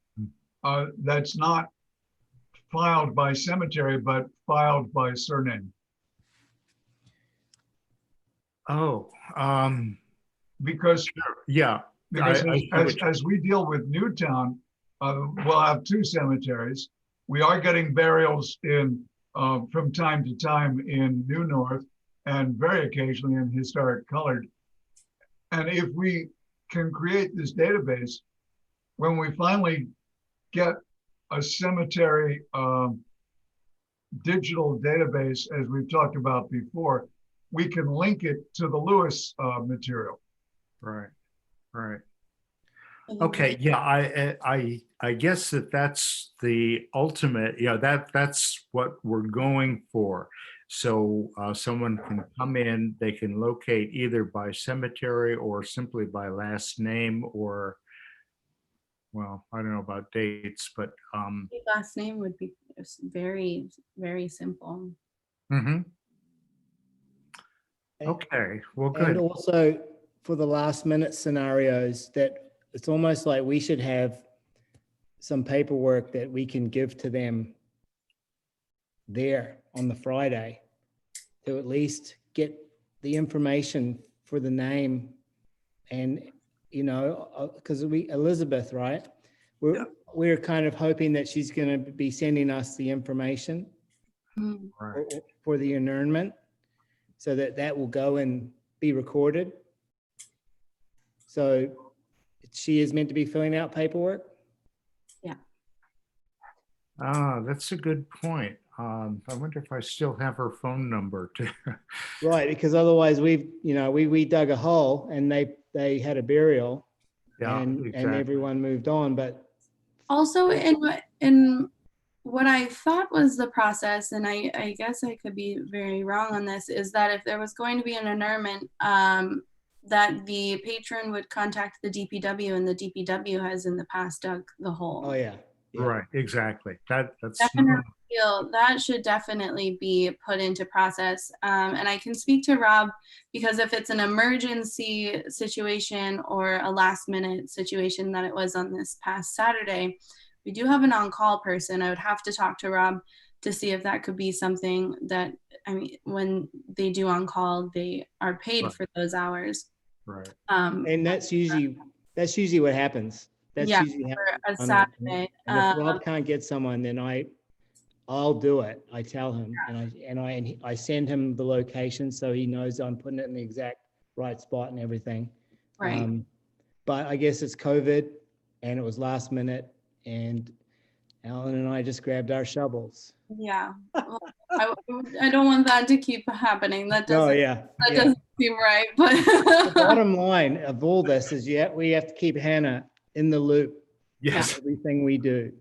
that's not filed by cemetery, but filed by surname. Oh, Because yeah. Because I see what you- as we deal with Newtown, we'll have two cemeteries. We are getting burials in from time to time in New North and very occasionally in Historic Colored. And if we can create this database, when we finally get a cemetery digital database, as we've talked about before, we can link it to the Lewis material. Right. Right. Mm-hmm. Okay, yeah, I guess that's the ultimate, that's what we're going for. So someone can come in, they can locate either by cemetery or simply by last name or, well, I don't know about dates, but Last name would be very, very simple. mhm. Okay, well, And good. also for the last minute scenarios, that it's almost like we should have some paperwork that we can give to them there on the Friday to at least get the information for the name. And, because Elizabeth, right? Yeah. We're kind of hoping that she's going to be sending us the information Mm. Right. for the inurnment, so that will go and be recorded. So she is meant to be filling out paperwork. That's a good point. I wonder if I still have her phone number too. Right, because otherwise we dug a hole and they had a burial Yeah, and exactly. everyone moved on, but Also, in what I thought was the process, and I guess I could be very wrong on this, is that if there was going to be an inurnment, that the patron would contact the DPW, and the DPW has in the past dug the hole. oh yeah. Yeah. Right, exactly. That's Definitely feel that should definitely be put into process. And I can speak to Rob, because if it's an emergency situation or a last minute situation that it was on this past Saturday, we do have an on-call person. I would have to talk to Rob to see if that could be something that, I mean, when they do on-call, they are paid Right. for those hours. right. And that's usually what happens. That's Yeah, usually for a on Saturday. And if Rob can't get someone, then I'll do it. I tell him, and I send him the location so he knows I'm putting it in the exact right spot and everything. Right. But I guess it's COVID and it was last minute, and Alan and I just grabbed our shovels. Yeah. Well, I don't want that to keep happening. That Oh doesn't, yeah. that Yeah. doesn't seem right, but. The bottom line of all this is we have to keep Hannah in the loop. Yes. With everything we do.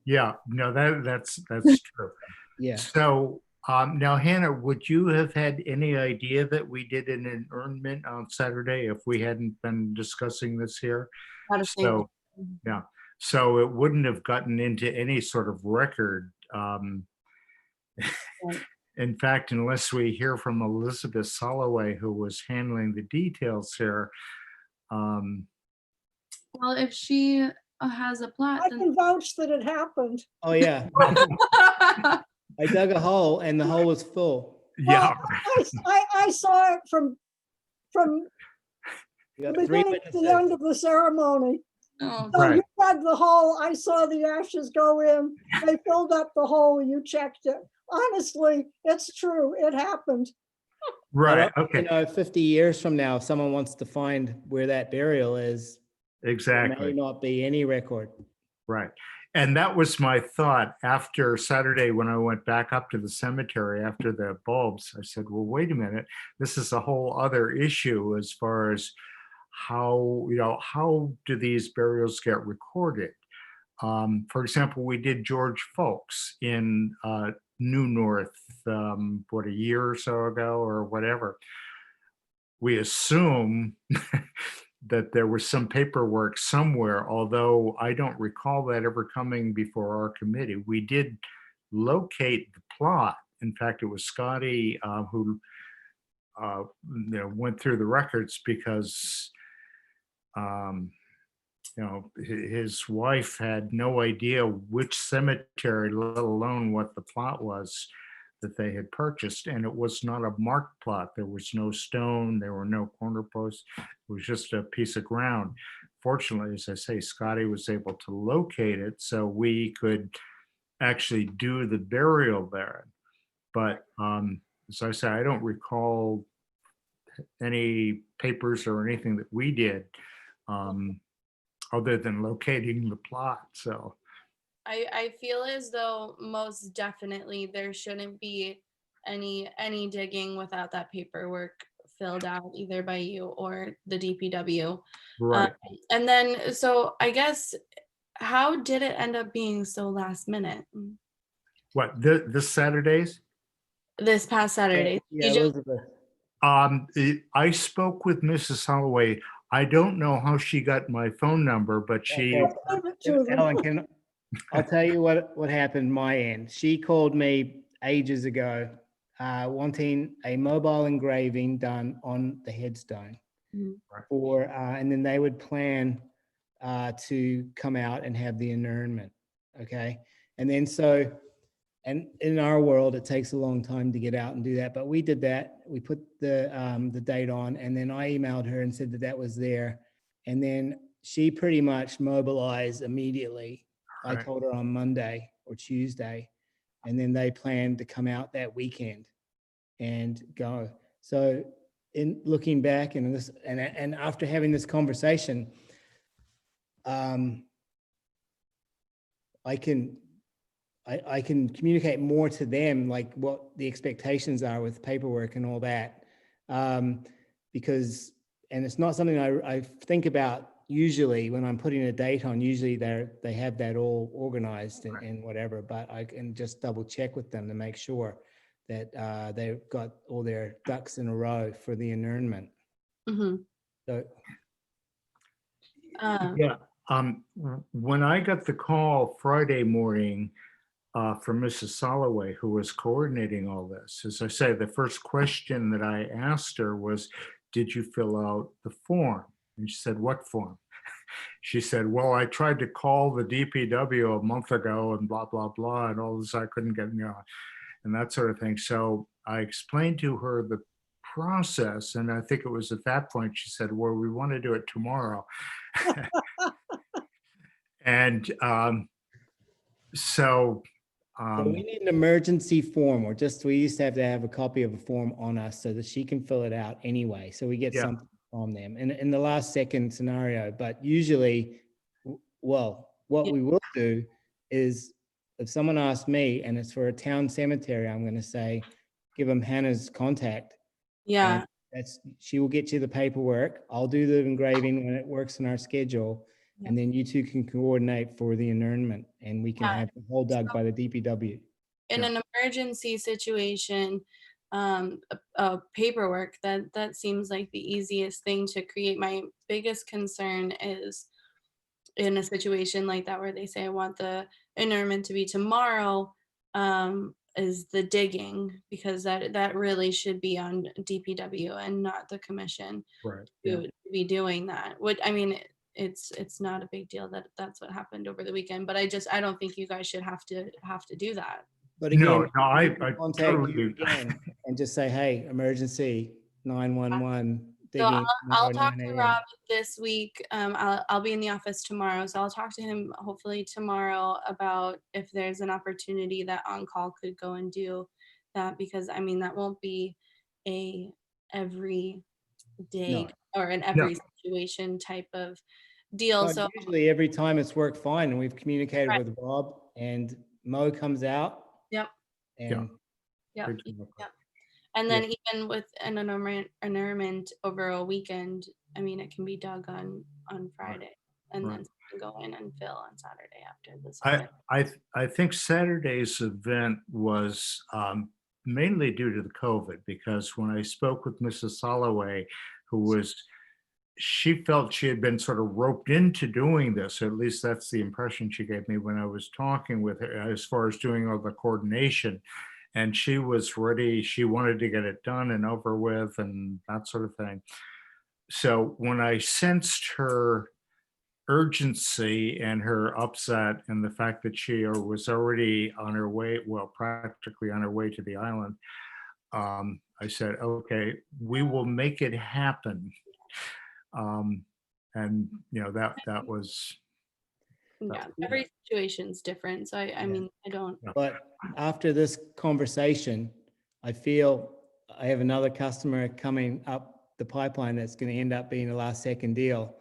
Yeah. No, that's true. Yeah. So now, Hannah, would you have had any idea that we did an inurnment on Saturday if we hadn't been discussing this here? Not a single- So, yeah. So it wouldn't have gotten into any sort of record. In fact, unless we hear from Elizabeth Soloway, who was handling the details here. Well, if she has a plot, I then. can vouch that it happened. Oh yeah. I dug a hole and the hole was full. Yeah. I saw it from You the got three beginning to the witnesses. end of the ceremony. Oh, So Right. you dug the hole, I saw the ashes go in, they filled up the hole, you checked it. Honestly, it's true, it happened. Right. But, Okay. 50 years from now, if someone wants to find where that burial is, there may Exactly. not be any record. Right. And that was my thought after Saturday when I went back up to the cemetery after the bulbs. I said, well, wait a minute. This is a whole other issue as far as how do these burials get recorded? For example, we did George Folks in New North, a year or so ago or whatever. We assume that there was some paperwork somewhere, although I don't recall that ever coming before our committee. We did locate the plot. In fact, it was Scotty who went through the records because his wife had no idea which cemetery, let alone what the plot was that they had purchased. And it was not a marked plot. There was no stone, there were no corner posts. It was just a piece of ground. Fortunately, as I say, Scotty was able to locate it so we could actually do the burial there. But as I say, I don't recall any papers or anything that we did other than locating the plot. So I feel as though most definitely there shouldn't be any digging without that paperwork filled out either by you or the DPW. right. And then, so I guess, how did it end up being so last minute? What, this Saturdays? This past Saturday? Yeah, You just- Elizabeth. I spoke with Mrs. Holloway. I don't know how she got my phone number, but she, Give it to them. Alan, I'll tell you what happened my end. She called me ages ago, wanting a mobile engraving done on the headstone Mhm. and then they would plan to come out and have the inurnment. Okay. And then and in our world, it takes a long time to get out and do that, but we did that. We put the date on, and then I emailed her and said that was there. And then she pretty much mobilized immediately. I Right. told her on Monday or Tuesday, and then they planned to come out that weekend and go. So in looking back and this, and after having this conversation, I can communicate more to them, like what the expectations are with paperwork and all that. Because, and it's not something I think about usually when I'm putting a date on. Usually they have that all organized and whatever, but I can just double check with them to make sure that they've got all their ducks in a row for the inurnment. Mhm. So yeah. When I got the call Friday morning from Mrs. Holloway, who was coordinating all this, as I say, the first question that I asked her was, did you fill out the form? And she said, what form? She said, well, I tried to call the DPW a month ago and blah, blah, blah, and all this, I couldn't get, and that sort of thing. So I explained to her the process, and I think it was at that point she said, well, we want to do it tomorrow. And so we need an emergency form, or we used to have a copy of a form on us so that she can fill it out anyway. So we get Yeah. something from them in the last second scenario. But usually, what we will do is if someone asks me and it's for a town cemetery, I'm going to say, give them Hannah's contact. Yeah. And she will get you the paperwork. I'll do the engraving when it works in our schedule. Yeah. And then you two can coordinate for the inurnment, and we can have the hole dug by the DPW. In an emergency situation, paperwork, that seems like the easiest thing to create. My biggest concern is in a situation like that where they say I want the inurnment to be tomorrow, is the digging, because that really should be on DPW and not the commission right. to be doing that. What I mean, it's not a big deal that that's what happened over the weekend, but I don't think you guys should have to do that. But again, No, we I can contact you totally again and just say, hey, emergency 911 So digging. I'll tomorrow, talk 9 to a.m. Rob this week. I'll be in the office tomorrow, so I'll talk to him hopefully tomorrow about if there's an opportunity that on-call could go and do that, because I mean that won't be a every day or an every situation type of deal. But So usually every time it's worked fine, and we've communicated Right. with Rob, and Mo comes out. Yep. And Yep. Exactly. Yep. And then even with an inurnment over a weekend, I mean, it can be dug on Friday and Right. then go in and fill on Saturday after this. I think Saturday's event was mainly due to the COVID, because when I spoke with Mrs. Holloway, she felt she had been sort of roped into doing this, or at least that's the impression she gave me when I was talking with her, as far as doing all the coordination. And she was ready, she wanted to get it done and over with and that sort of thing. So when I sensed her urgency and her upset and the fact that she was already on her way, well, practically on her way to the island, I said, okay, we will make it happen. And that was, Yeah, every situation's different. So I mean, I don't. But after this conversation, I feel I have another customer coming up the pipeline that's going to end up being a last second deal.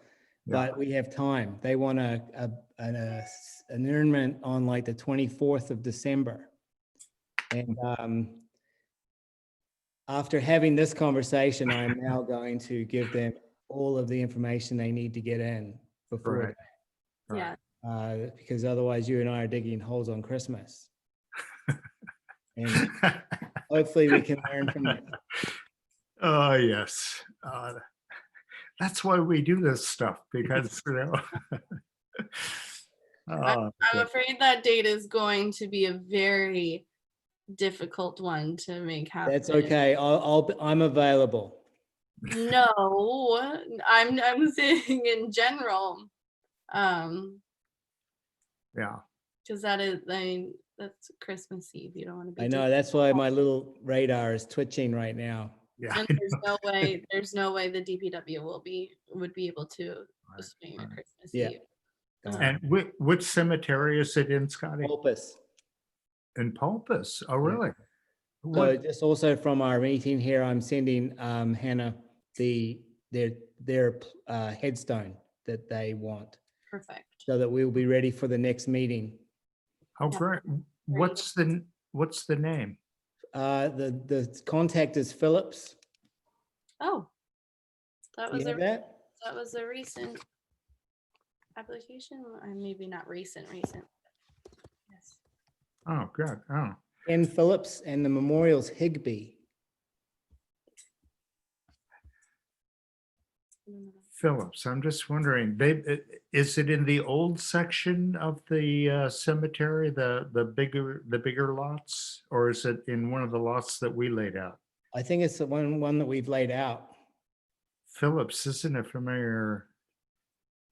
But we have time. They want an annulment on like the 24th of December. And after having this conversation, I'm now going to give them all of the information they need to get in before. Right. Yeah. Because otherwise you and I are digging holes on Christmas. And hopefully we can learn from it. Oh, yes. That's why we do this stuff, because, I'm afraid that date is going to be a very difficult one to make happen. That's okay. I'm available. No, I'm saying in general. Yeah. Because that is, that's Christmas Eve. You don't want to be. I know, that's why my little radar is twitching right now. Yeah. And there's no way the DPW would be able to swing a Christmas Yeah. Eve. And which cemetery is it in, Scotty? Pulpus. In Pulpus? Oh, really? So just also from our meeting here, I'm sending Hannah their headstone that they want, Perfect. so that we'll be ready for the next meeting. Oh, great. What's the name? The contact is Phillips. Oh, that Do was you have that? that was a recent application, or maybe not recent. Yes. Oh, good. Oh, Ken Phillips, and the memorial's Higby. Phillips. I'm just wondering, is it in the old section of the cemetery, the bigger lots, or is it in one of the lots that we laid out? I think it's the one that we've laid out. Phillips isn't a familiar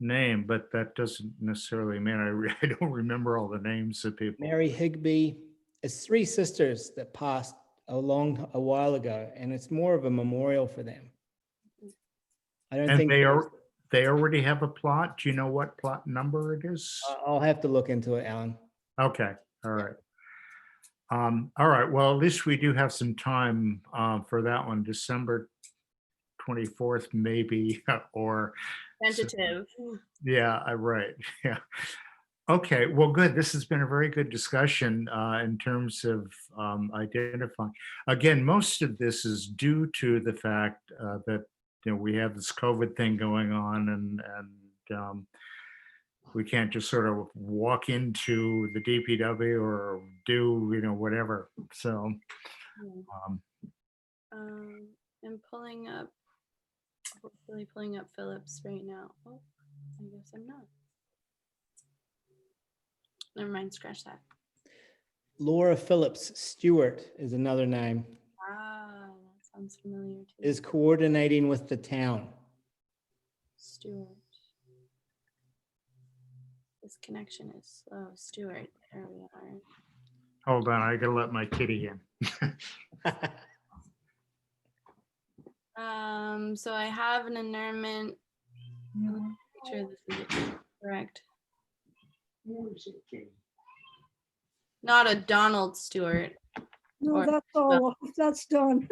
name, but that doesn't necessarily mean I don't remember all the names of people. Mary Higby. It's three sisters that passed a while ago, and it's more of a memorial for them. I don't think they already have a plot. Do you know what plot number it is? I'll have to look into it, Alan. Okay. All right. All right. Well, at least we do have some time for that one, December 24th, maybe, or Tentative. yeah, right. Yeah. Okay. Well, good. This has been a very good discussion in terms of identifying. Again, most of this is due to the fact that we have this COVID thing going on, and we can't just sort of walk into the DPW or do whatever. So I'm hopefully pulling up Phillips right now. Oh, I guess I'm not. Never mind, scratch that. Laura Phillips Stewart is another name. Ah, that sounds familiar too. Is coordinating with the town. Stewart. This connection is slow. Stewart, there we are. hold on, I gotta let my kitty in. So I have an annulment. Let me make sure this is correct. Not a Donald Stewart. No, that's all, that's done.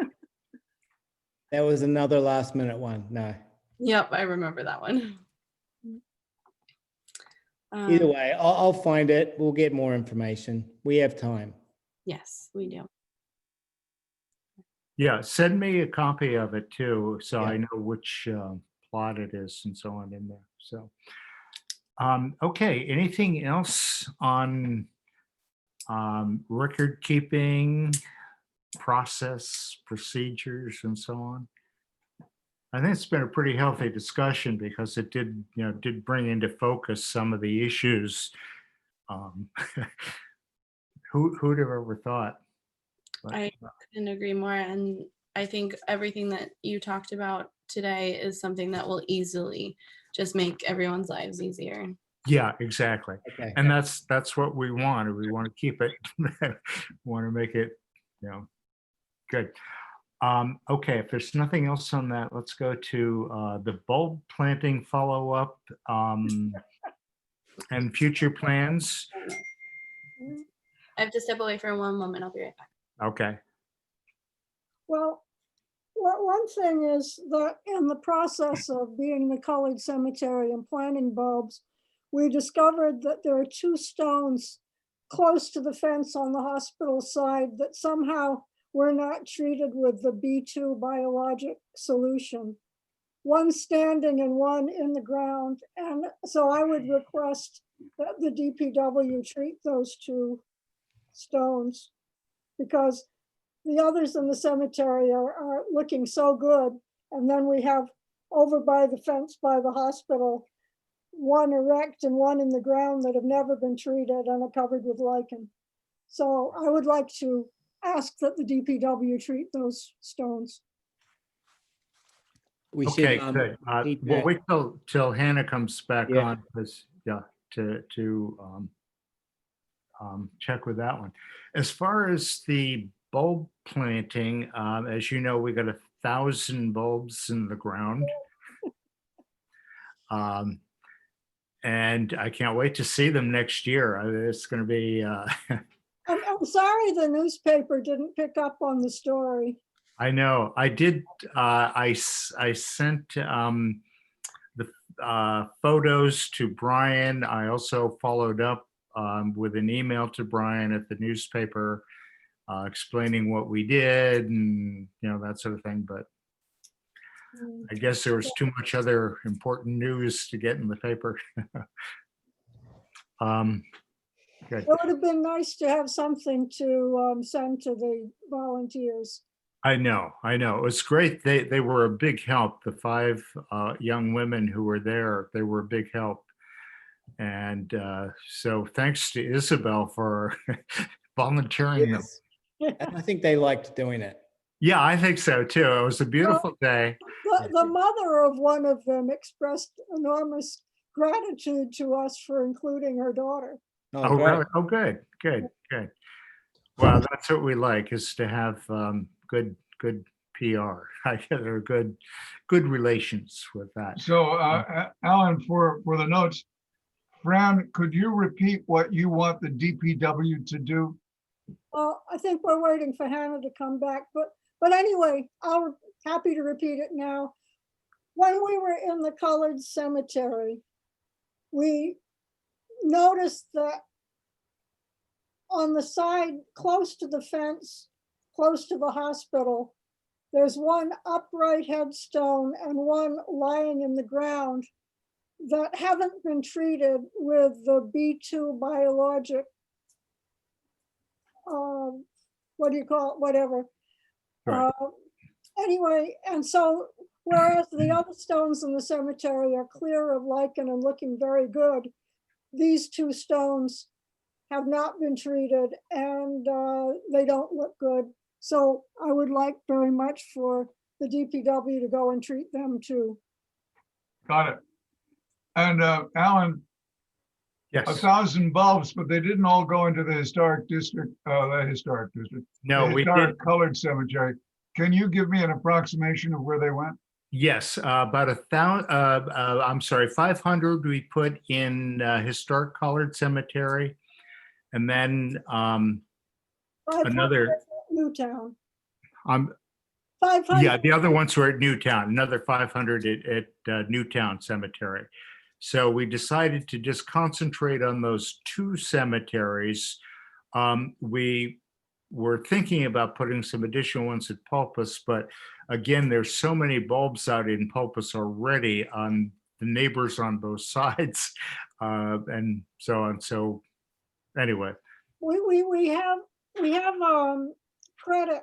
That was another last minute one. No. Yep, I remember that one. Either way, I'll find it. We'll get more information. We have time. Yes, we do. Yeah, send me a copy of it too, so Yeah. I know which plot it is and so on in there. So, okay, anything else on record keeping, process, procedures, and so on? I think it's been a pretty healthy discussion because it did bring into focus some of the issues. Who'd have ever thought? But, I couldn't agree more. And I think everything that you talked about today is something that will easily just make everyone's lives easier. yeah, exactly. Okay. And that's what we want. We want to keep it, want to make it, good. Okay, if there's nothing else on that, let's go to the bulb planting follow-up and future plans. I have to step away for one moment. I'll be right back. Okay. Well, one thing is that in the process of being the colored cemetery and planting bulbs, we discovered that there are 2 stones close to the fence on the hospital side that somehow were not treated with the B2 biologic solution. One standing and one in the ground. And so I would request that the DPW treat those 2 stones, because the others in the cemetery are looking so good. And then we have over by the fence by the hospital, one erect and one in the ground that have never been treated and are covered with lichen. So I would like to ask that the DPW treat those stones. We Okay, should, good. need We'll that. wait till Hannah comes back Yeah. on, because, to check with that one. As far as the bulb planting, as you know, we got 1,000 bulbs in the ground. And I can't wait to see them next year. It's going to be, I'm sorry the newspaper didn't pick up on the story. I know. I did. I sent the photos to Brian. I also followed up with an email to Brian at the newspaper, explaining what we did and that sort of thing. But I guess there was too much other important news to get in the paper. Good. It would have been nice to have something to send to the volunteers. I know. It was great. They were a big help. The 5 young women who were there, they were a big help. And so thanks to Isabel for volunteering them. Yes. And I think they liked doing it. Yeah, I think so too. It was a beautiful day. The mother of one of them expressed enormous gratitude to us for including her daughter. Oh, great. really? Oh, good. Well, that's what we like, is to have good PR. Or good relations with that. So, Alan, for the notes, Fran, could you repeat what you want the DPW to do? Well, I think we're waiting for Hannah to come back, but anyway, I'm happy to repeat it now. When we were in the colored cemetery, we noticed that on the side close to the fence, close to the hospital, there's one upright headstone and one lying in the ground that haven't been treated with the B2 biologic, what do you call it, whatever. Right. Anyway, and so whereas the other stones in the cemetery are clear of lichen and looking very good, these 2 stones have not been treated and they don't look good. So I would like very much for the DPW to go and treat them too. Got it. And Alan, Yes. 1,000 bulbs, but they didn't all go into the historic district, No, the we historic did. colored cemetery. Can you give me an approximation of where they went? Yes, about 500 we put in historic colored cemetery. And then 500 another, at Newtown. 500. Yeah, the other ones were at Newtown, another 500 at Newtown Cemetery. So we decided to just concentrate on those 2 cemeteries. We we're thinking about putting some additional ones at Pulpus, but again, there's so many bulbs out in Pulpus already on the neighbors on both sides, and so on. So anyway, We have credit.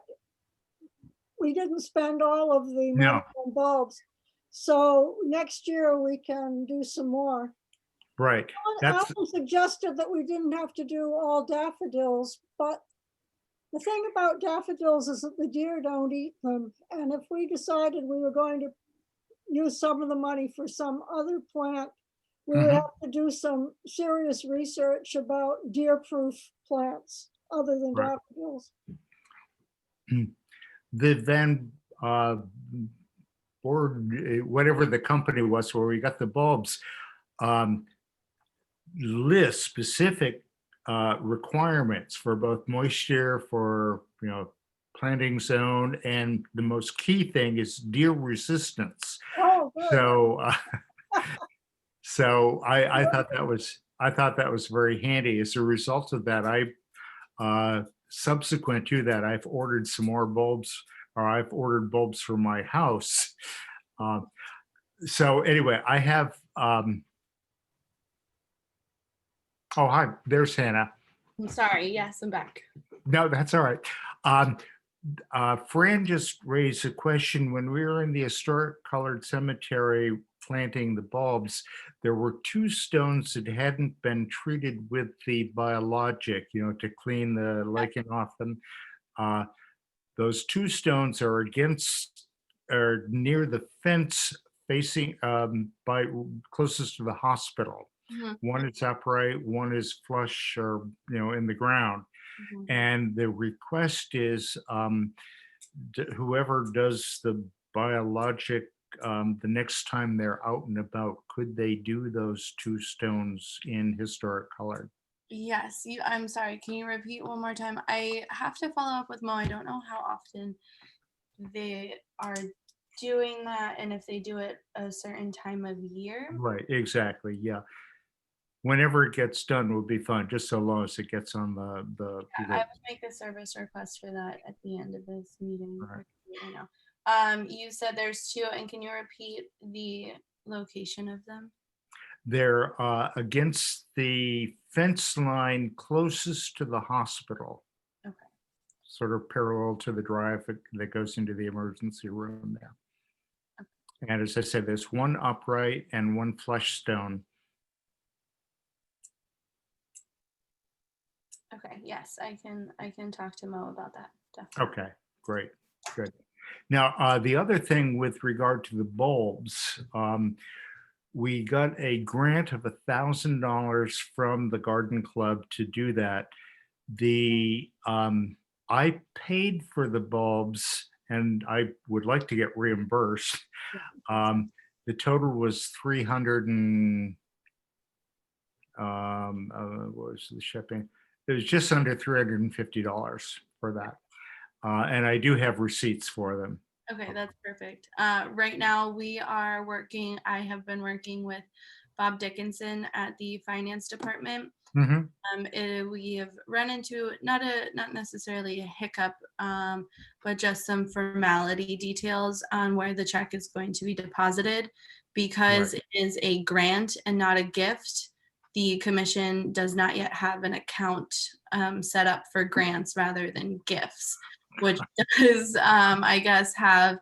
We didn't spend all of the No. money on bulbs. So next year we can do some more. right. That's Alan suggested that we didn't have to do all daffodils, but the thing about daffodils is that the deer don't eat them. And if we decided we were going to use some of the money for some other plant, we would Mhm. have to do some serious research about deer-proof plants other than Right. daffodils. the Van board, whatever the company was where we got the bulbs, list specific requirements for both moisture, for planting zone, and the most key thing is deer resistance. Oh, good. So so I thought that was very handy. As a result of that, subsequent to that, I've ordered some more bulbs, or I've ordered bulbs for my house. So anyway, I have oh, hi, there's Hannah. I'm sorry. Yes, I'm back. No, that's all right. Fran just raised a question. When we were in the historic colored cemetery planting the bulbs, there were 2 stones that hadn't been treated with the biologic, to clean the lichen off them. Those 2 stones are near the fence facing by closest to the hospital. Mhm, One is upright, one is flush or in the ground. mhm. And the request is whoever does the biologic the next time they're out and about, could they do those 2 stones in historic color? Yes, I'm sorry. Can you repeat one more time? I have to follow up with Mo. I don't know how often they are doing that and if they do it a certain time of year. Right, exactly. Yeah. Whenever it gets done will be fine, just so long as it gets on the I would make a service request for that at the end of this meeting. Right. I know. You said there's 2, and can you repeat the location of them? They're against the fence line closest to the hospital. Okay. Sort of parallel to the drive that goes into the emergency room there. Okay. And as I said, there's 1 upright and 1 flush stone. Okay, yes, I can talk to Mo about that. Definitely. Okay, great, good. Now, the other thing with regard to the bulbs, we got a grant of $1,000 from the Garden Club to do that. I paid for the bulbs, and I would like to get reimbursed. The total was 300 and what was the shipping? It was just under $350 for that. And I do have receipts for them. Okay, that's perfect. Right now I have been working with Bob Dickinson at the finance department. Mhm. We have run into not necessarily a hiccup, but just some formality details on where the check is going to be deposited. Because Right. it is a grant and not a gift, the commission does not yet have an account set up for grants rather than gifts, which does, I guess, have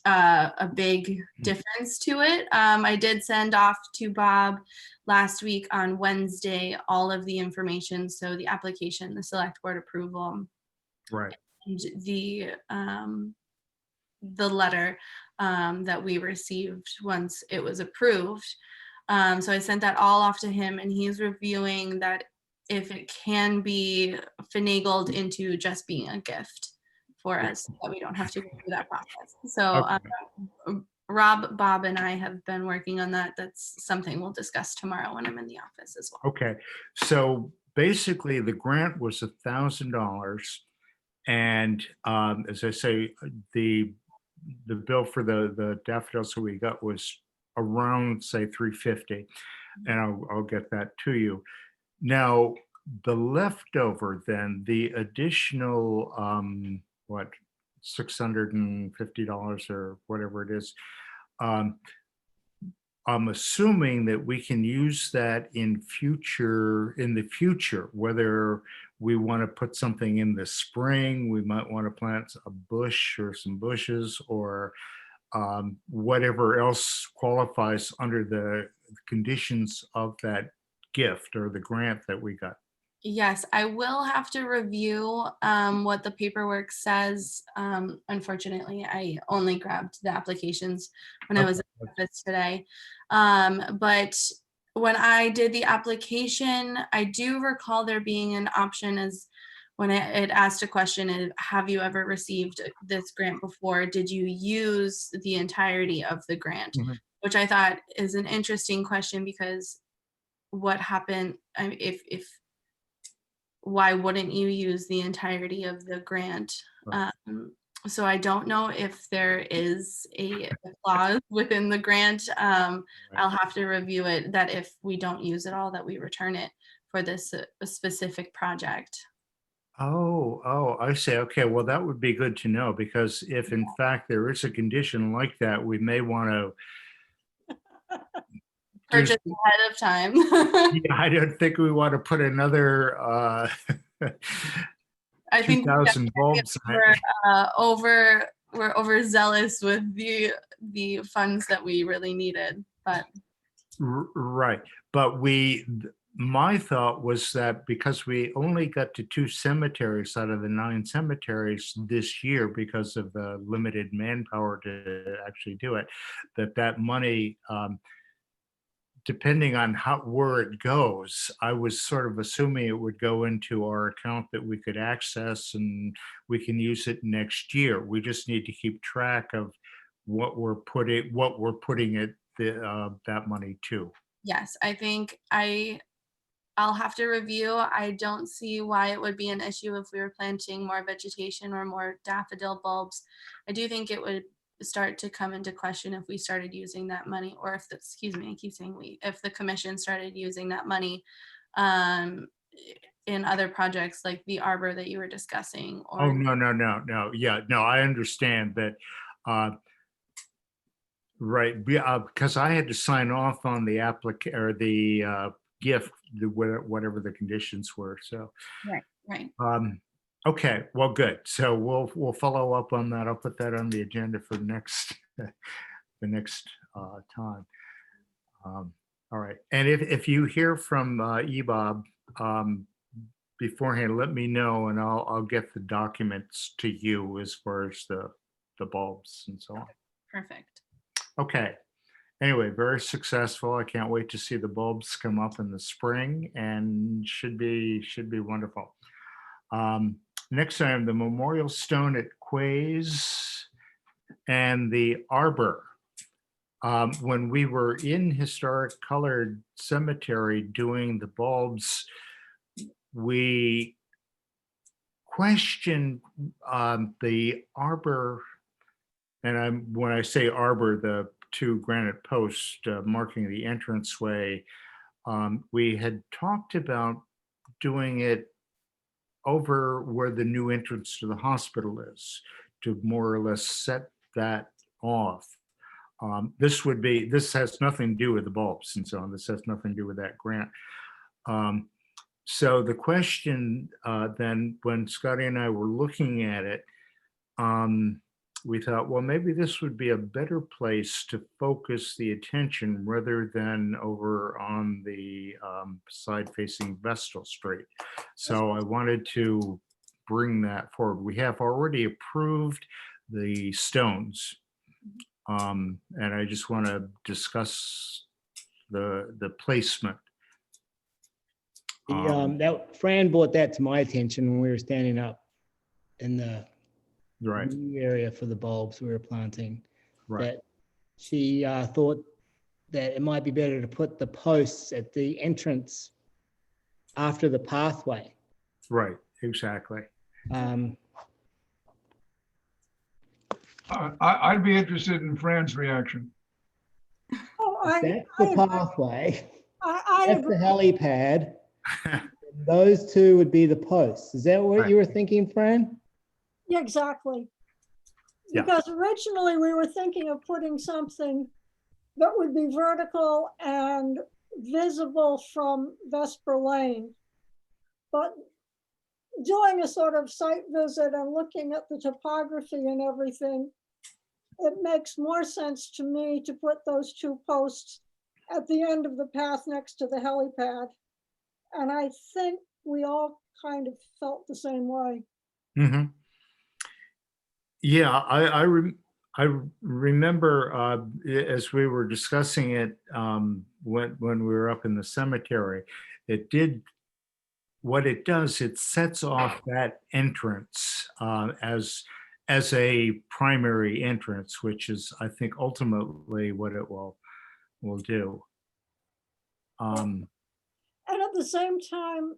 a big difference to it. I did send off to Bob last week on Wednesday all of the information, so the application, the select board approval, Right. and the letter that we received once it was approved. So I sent that all off to him, and he's reviewing that if it can be finagled into just being a gift for us, so that we don't have to go through that process. So Okay. Rob, Bob, and I have been working on that. That's something we'll discuss tomorrow when I'm in the office as well. Okay. So basically, the grant was $1,000, and as I say, the bill for the daffodils that we got was around, say, $350, and I'll get that to you. Now, the leftover then, the additional, what, $650 or whatever it is. I'm assuming that we can use that in the future, whether we want to put something in the spring, we might want to plant a bush or some bushes or whatever else qualifies under the conditions of that gift or the grant that we got. Yes, I will have to review what the paperwork says. Unfortunately, I only grabbed the applications when I was in the office today. But when I did the application, I do recall there being an option as when it asked a question, have you ever received this grant before? Did you use the entirety of the grant? Mhm. Which I thought is an interesting question because what happened if why wouldn't you use the entirety of the grant? Right. So I don't know if there is a clause within the grant. I'll have to review it that if we don't use it all, that we return it for this specific project. Oh, I see. Okay, well, that would be good to know because if in fact there is a condition like that, we may want to Purchase ahead of time. Yeah, I don't think we want to put another I think 2,000 bulbs in it. we're overzealous with the funds that we really needed, but Right. But my thought was that because we only got to 2 cemeteries out of the 9 cemeteries this year because of the limited manpower to actually do it, that money, depending on where it goes, I was sort of assuming it would go into our account that we could access and we can use it next year. We just need to keep track of what we're putting it that money to. yes, I think I'll have to review. I don't see why it would be an issue if we were planting more vegetation or more daffodil bulbs. I do think it would start to come into question if we started using that money, or if excuse me, I keep saying if the commission started using that money in other projects like the Arbor that you were discussing. Or Oh, no. Yeah, no, I understand that. Right, because I had to sign off on the gift, whatever the conditions were. So, right. Okay, well, good. So we'll follow up on that. I'll put that on the agenda for the next time. All right, and if you hear from EBOB beforehand, let me know, and I'll get the documents to you as far as the bulbs and so on. Perfect. Okay. Anyway, very successful. I can't wait to see the bulbs come up in the spring, and should be wonderful. Next time, the memorial stone at Quays and the Arbor. When we were in Historic Colored Cemetery doing the bulbs, we questioned the Arbor. And when I say Arbor, the 2 granite posts marking the entranceway, we had talked about doing it over where the new entrance to the hospital is, to more or less set that off. This has nothing to do with the bulbs and so on. This has nothing to do with that grant. So the question then, when Scotty and I were looking at it, we thought, well, maybe this would be a better place to focus the attention rather than over on the side facing Vestal Street. So I wanted to bring that forward. We have already approved the stones. And I just want to discuss the placement. That Fran brought that to my attention when we were standing up in the Right. new area for the bulbs we were planting. Right. That she thought that it might be better to put the posts at the entrance after the pathway. Right. Exactly. I'd be interested in Fran's reaction. Oh, That's the pathway. I That's the agree. helipad. those two would be the posts. Is that what Right. you were thinking, Fran? Yeah, exactly. Yeah. Because originally we were thinking of putting something that would be vertical and visible from Vesper Lane. But doing a sort of site visit and looking at the topography and everything, it makes more sense to me to put those two posts at the end of the path next to the helipad. And I think we all kind of felt the same way. Mhm. Yeah, I remember as we were discussing it when we were up in the cemetery, it did what it does. It sets off that entrance as a primary entrance, which is, I think, ultimately what it will do. And at the same time,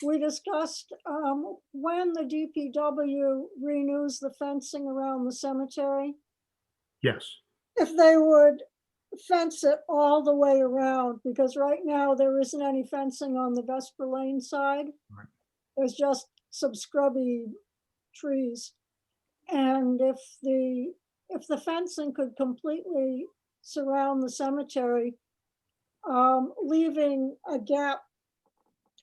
we discussed when the DPW renews the fencing around the cemetery, Yes. if they would fence it all the way around, because right now there isn't any fencing on the Vesper Lane side. Right. There's just some scrubby trees. And if the fencing could completely surround the cemetery, leaving a gap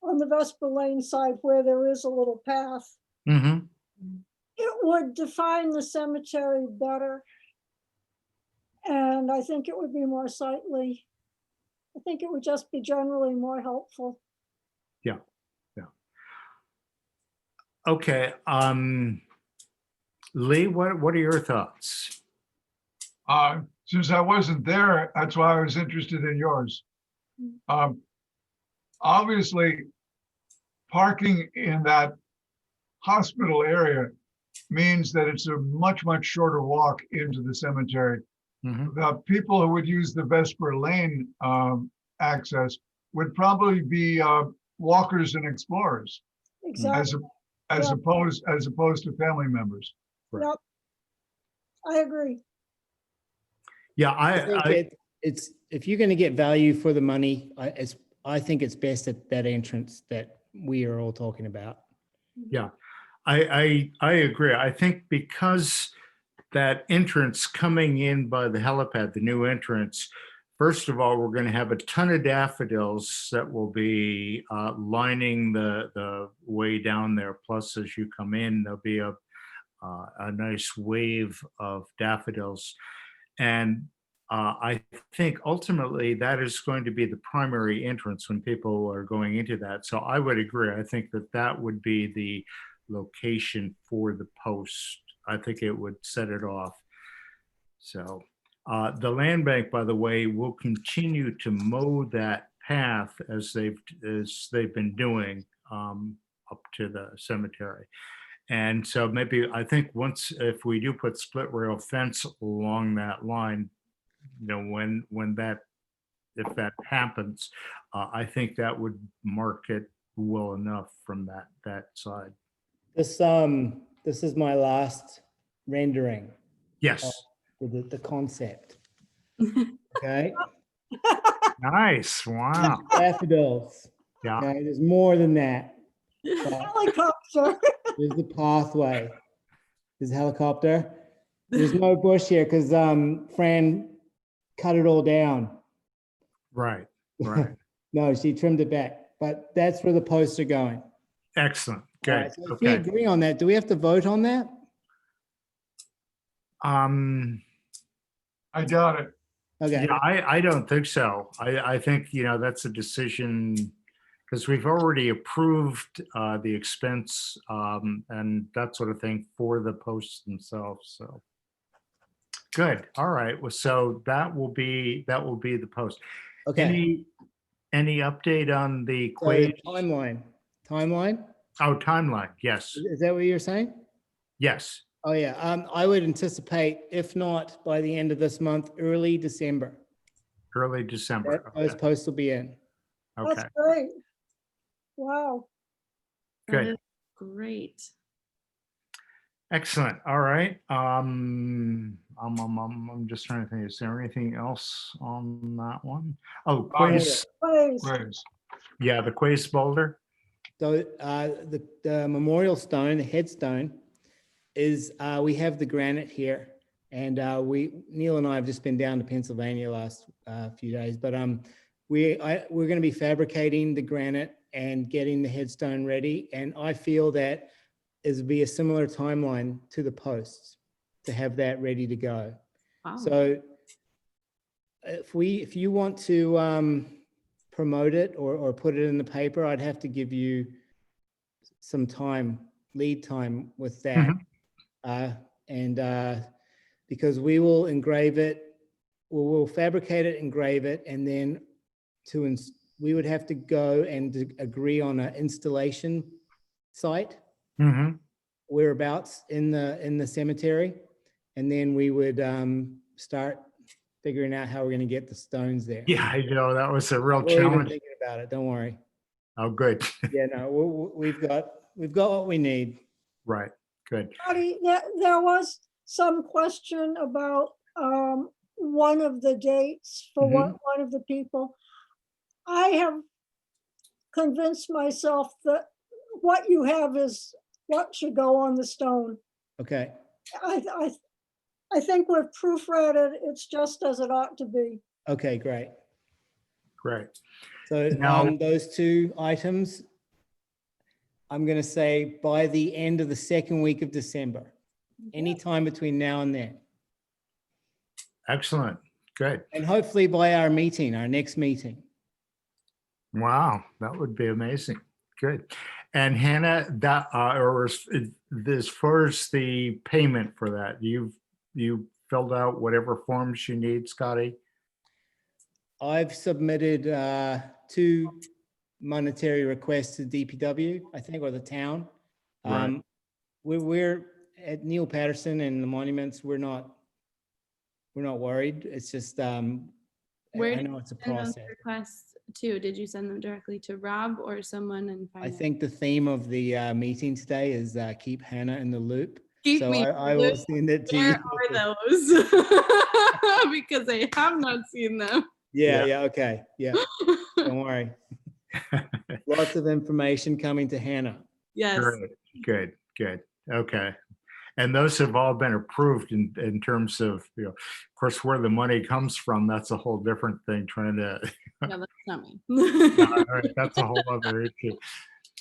on the Vesper Lane side where there is a little path, Mm-hmm. it would define the cemetery better. And I think it would be more sightly. I think it would just be generally more helpful. Yeah. Yeah. Okay. Lee, what are your thoughts? Since I wasn't there, that's why I was interested in yours. Obviously, parking in that hospital area means that it's a much, much shorter walk into the cemetery. Mhm. The people who would use the Vesper Lane access would probably be walkers and explorers, Exactly. as Yeah. opposed to family members. Right. Yep. I agree. Yeah, I think it's if you're going to get value for the money, I think it's best at that entrance that we are all talking about. yeah, I agree. I think because that entrance coming in by the helipad, the new entrance, first of all, we're going to have a ton of daffodils that will be lining the way down there. Plus, as you come in, there'll be a nice wave of daffodils. And I think ultimately that is going to be the primary entrance when people are going into that. So I would agree. I think that would be the location for the post. I think it would set it off. So the land bank, by the way, will continue to mow that path as they've been doing up to the cemetery. And so maybe I think once, if we do put split rail fence along that line, you know, if that happens, I think that would mark it well enough from that side. This is my last rendering Yes. with the concept. Okay. Nice. Wow. Daffodils. Yeah. Okay, there's more than that. But Helicopter. there's the pathway. There's a helicopter. There's no bush here because Fran cut it all down. Right. Right. No, she trimmed it back. But that's where the posts are going. Excellent. All Good. right, so if we Okay. agree on that, do we have to vote on that? I doubt it. Okay. Yeah, I don't think so. I think, you know, that's a decision because we've already approved the expense and that sort of thing for the posts themselves. So good. All right. Well, so that will be the post. Okay. Any update on the So Quays? timeline. Oh, timeline. Yes. Is that what you're saying? Yes. Oh yeah. I would anticipate, if not by the end of this month, early December, Early December. those Okay. posts will be in. Okay. That's great. Wow. That Good. is great. Excellent. All right. I'm just trying to think. Is there anything else on that one? Oh, Quays. Please. Graves. Yeah, the Quays boulder. So the memorial stone, the headstone, is we have the granite here, and Neil and I have just been down to Pennsylvania last few days, but we're going to be fabricating the granite and getting the headstone ready, and I feel that it would be a similar timeline to the posts to have that ready to go. Wow. So if you want to promote it or put it in the paper, I'd have to give you some lead time with that. Because we will engrave it, we'll fabricate it, engrave it, and then we would have to go and agree on an installation site whereabouts in the cemetery, and then we would start figuring out how we're going to get the stones there. Yeah, I know that was a real We're even challenge. thinking about it. Don't worry. Oh, good. Yeah, no, we've got what we need. Right. Good. Patty, there was some question about one of the dates for one of the people. I have convinced myself that what you have is what should go on the stone. Okay. I think we've proofread it. It's just as it ought to be. Okay, great. Great. So Now- those two items, I'm going to say by the end of the second week of December, anytime between now and then. Excellent. Good. And hopefully by our next meeting. Wow, that would be amazing. Good. And Hannah, that as far as the payment for that, you filled out whatever forms you need, Scotty? I've submitted 2 monetary requests to DPW, I think, or the town. Right. We're at Neil Patterson and the monuments. We're not worried. It's just I know it's a Send those process. requests to, did you send them directly to Rob or someone in I finance? think the theme of the meeting today is keep Hannah in the loop. Keep So me I in the will loop. send it to Where you. are those? Because I have not seen them. Yeah, okay. Yeah, don't worry. Lots of information coming to Hannah. Yes. Good. Okay. And those have all been approved in terms of, of course, where the money comes from. That's a whole different thing, trying to, No, that's not me. all right, that's a whole other issue.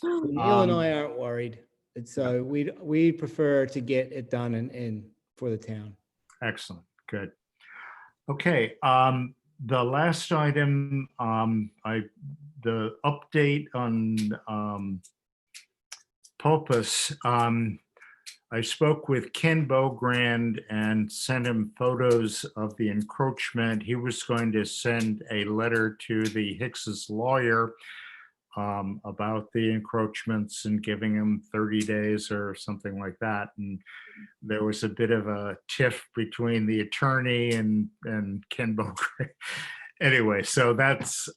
Neil and I aren't worried. And so we prefer to get it done in for the town. Excellent. Good. Okay. The last item, the update on Pulpus. I spoke with Ken Bogrand and sent him photos of the encroachment. He was going to send a letter to the Hicks's lawyer about the encroachments and giving him 30 days or something like that. And there was a bit of a tiff between the attorney and Ken Bogrand. Anyway, so that's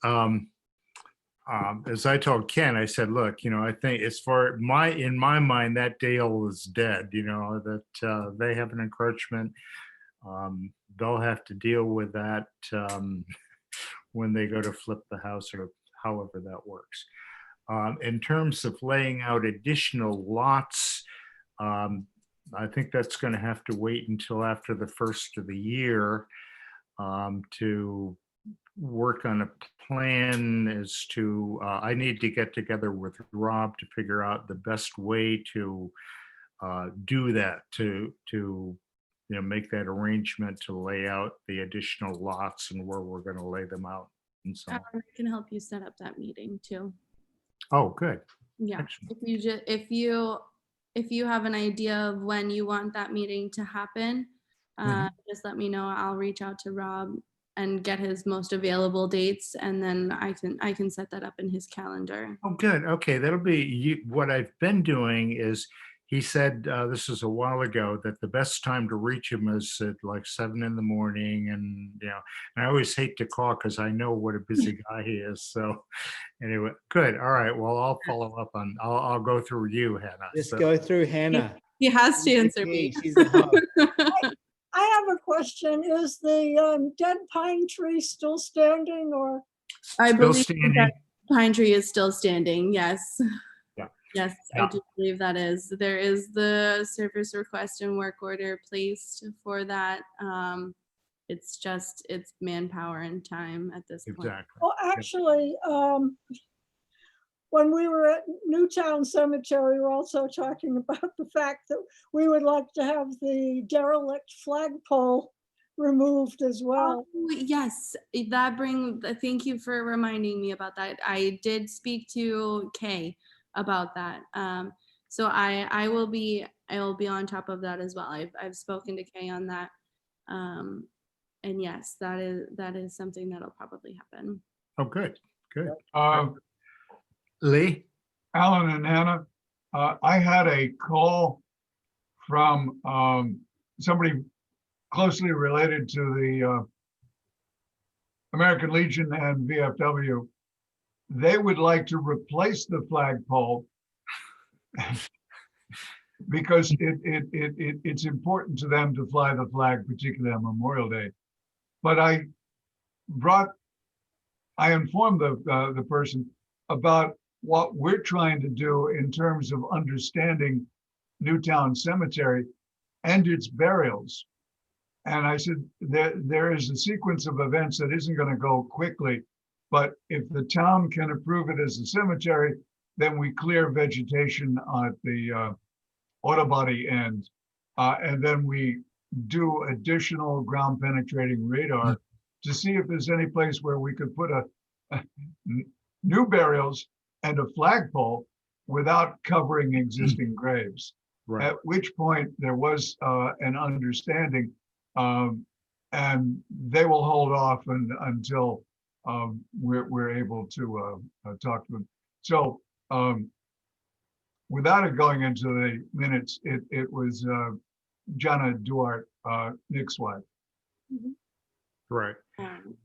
as I told Ken, I said, look, I think in my mind, that deal is dead, that they have an encroachment. They'll have to deal with that when they go to flip the house or however that works. In terms of laying out additional lots, I think that's going to have to wait until after the first of the year to work on a plan as to, I need to get together with Rob to figure out the best way to do that, to make that arrangement to lay out the additional lots and where we're going to lay them out and so on. I can help you set up that meeting too. Oh, good. Yeah. Excellent. If you have an idea of when you want that meeting to happen, just let me know. I'll reach out to Rob and get his most available dates, and then I can set that up in his calendar. Oh, good. Okay, that'll be what I've been doing is he said, this was a while ago, that the best time to reach him is at like 7 in the morning. And, and I always hate to call because I know what a busy guy he is. So anyway, good. All right. Well, I'll follow up I'll go through you, Hannah. Just go through Hannah. He has to She's the answer key. me. She's the hub. I have a question. Is the dead pine tree still standing or? I Still believe standing. that pine tree is still standing. Yes. Yes, I Yeah. do believe that is. There is the service request and work order placed for that. It's just, it's manpower and time at this point. Exactly. Well, actually, when we were at Newtown Cemetery, we were also talking about the fact that we would like to have the derelict flagpole removed as well. Oh, yes, thank you for reminding me about that. I did speak to Kay about that. So I will be on top of that as well. I've spoken to Kay on that. And yes, that is something that'll probably happen. Oh, good, good. Alan Lee? and Hannah, I had a call from somebody closely related to the American Legion and VFW. They would like to replace the flagpole because it's important to them to fly the flag, particularly on Memorial Day. But I informed the person about what we're trying to do in terms of understanding Newtown Cemetery and its burials. And I said, there is a sequence of events that isn't going to go quickly, but if the town can approve it as a cemetery, then we clear vegetation at the auto body end. And then we do additional ground penetrating radar to see if there's any place where we could put a new burials and a flagpole without covering existing graves. Right. At which point there was an understanding, and they will hold off until we're able to talk to them. So without it going into the minutes, it was Jana Duarte, Nick's wife. Right.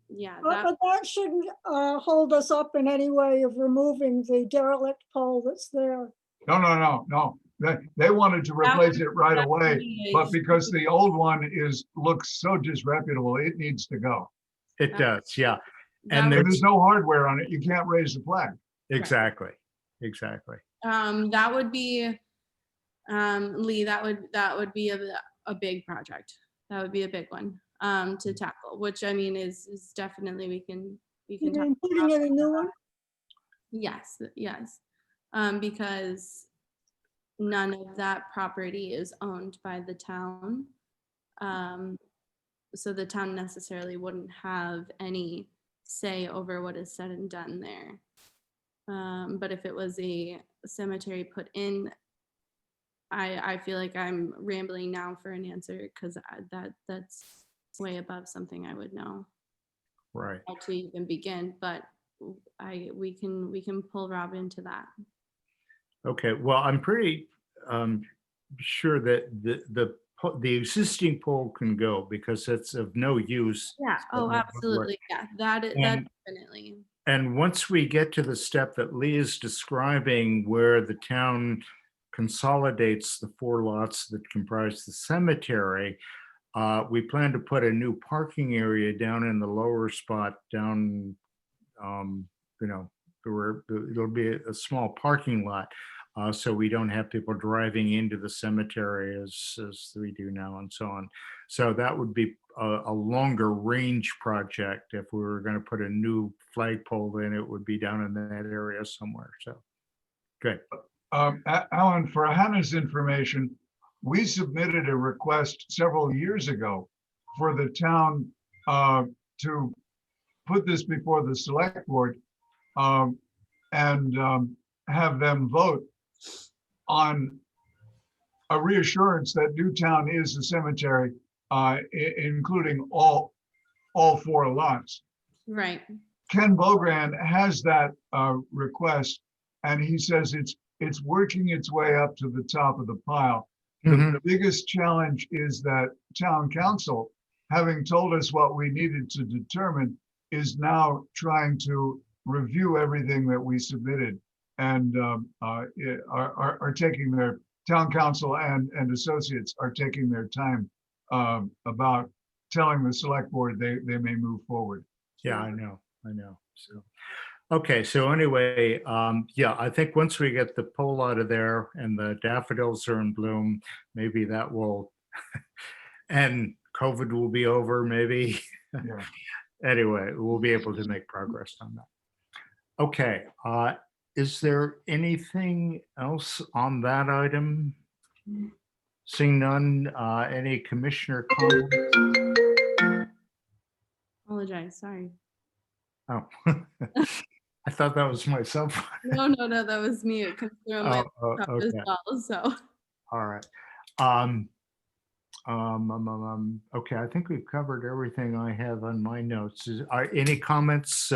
Yeah, But that shouldn't hold us up in any way of removing the derelict pole that's there. No. They wanted to replace it right away, but because the old one looks so disreputable, it needs to go. It does, yeah. And And there's there's no hardware on it. You can't raise the flag. exactly. that would be Lee, that would be a big project. That would be a big one to tackle, which I mean is definitely we can You talk mean putting in a new one? Yes, because none of that property is owned by the town. So the town necessarily wouldn't have any say over what is said and done there. But if it was a cemetery put in, I feel like I'm rambling now for an answer because that's way above something I would know Right. how to even begin, but we can pull Rob into that. Okay, well, I'm pretty sure that the existing pole can go because it's of no use. Yeah. Oh, absolutely. Yeah. That And- definitely. And once we get to the step that Lee is describing where the town consolidates the 4 lots that comprise the cemetery, we plan to put a new parking area down in the lower spot down, where it'll be a small parking lot. So we don't have people driving into the cemetery as we do now and so on. So that would be a longer range project. If we were going to put a new flagpole, then it would be down in that area somewhere. So good. Alan, for Hannah's information, we submitted a request several years ago for the town to put this before the select board and have them vote on a reassurance that Newtown is a cemetery, including all 4 lots. Right. Ken Bogran has that request, and he says it's working its way up to the top of the pile. The biggest challenge is that town council, having told us what we needed to determine, is now trying to review everything that we submitted and are taking their town council and associates are taking their time about telling the select board they may move forward. Yeah, I know. So, Okay, so anyway, yeah, I think once we get the pole out of there and the daffodils are in bloom, maybe that will, and COVID will be over, maybe. Yeah. Anyway, we'll be able to make progress on that. Okay, is there anything else on that item? Seeing none, any commissioner comments? Apologize, sorry. Oh, I thought that was myself. No, that was me. It comes through on my laptop as Okay, well, so. all right. Okay, I think we've covered everything I have on my notes. Are any comments,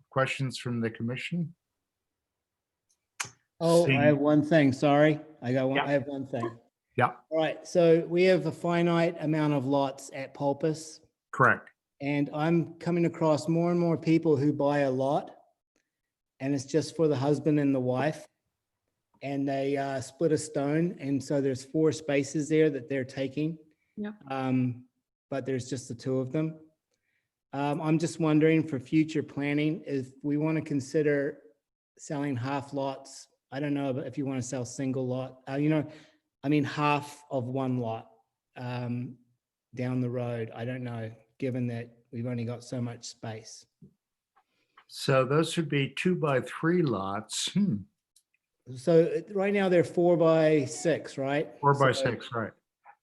questions from the commission? Oh, I Seeing- have one thing, sorry. I Yeah. have one thing. Yeah, All right, so we have a finite amount of lots at Pulpus, correct. and I'm coming across more and more people who buy a lot, and it's just for the husband and the wife, and they split a stone, and so there's 4 spaces there that they're taking. Yep. But there's just the 2 of them. I'm just wondering for future planning, if we want to consider selling half lots. I don't know if you want to sell single lot, half of one lot down the road. I don't know, given that we've only got so much space. So those would be 2x3 lots. So right now they're 4 by 6, right? 4x6, right?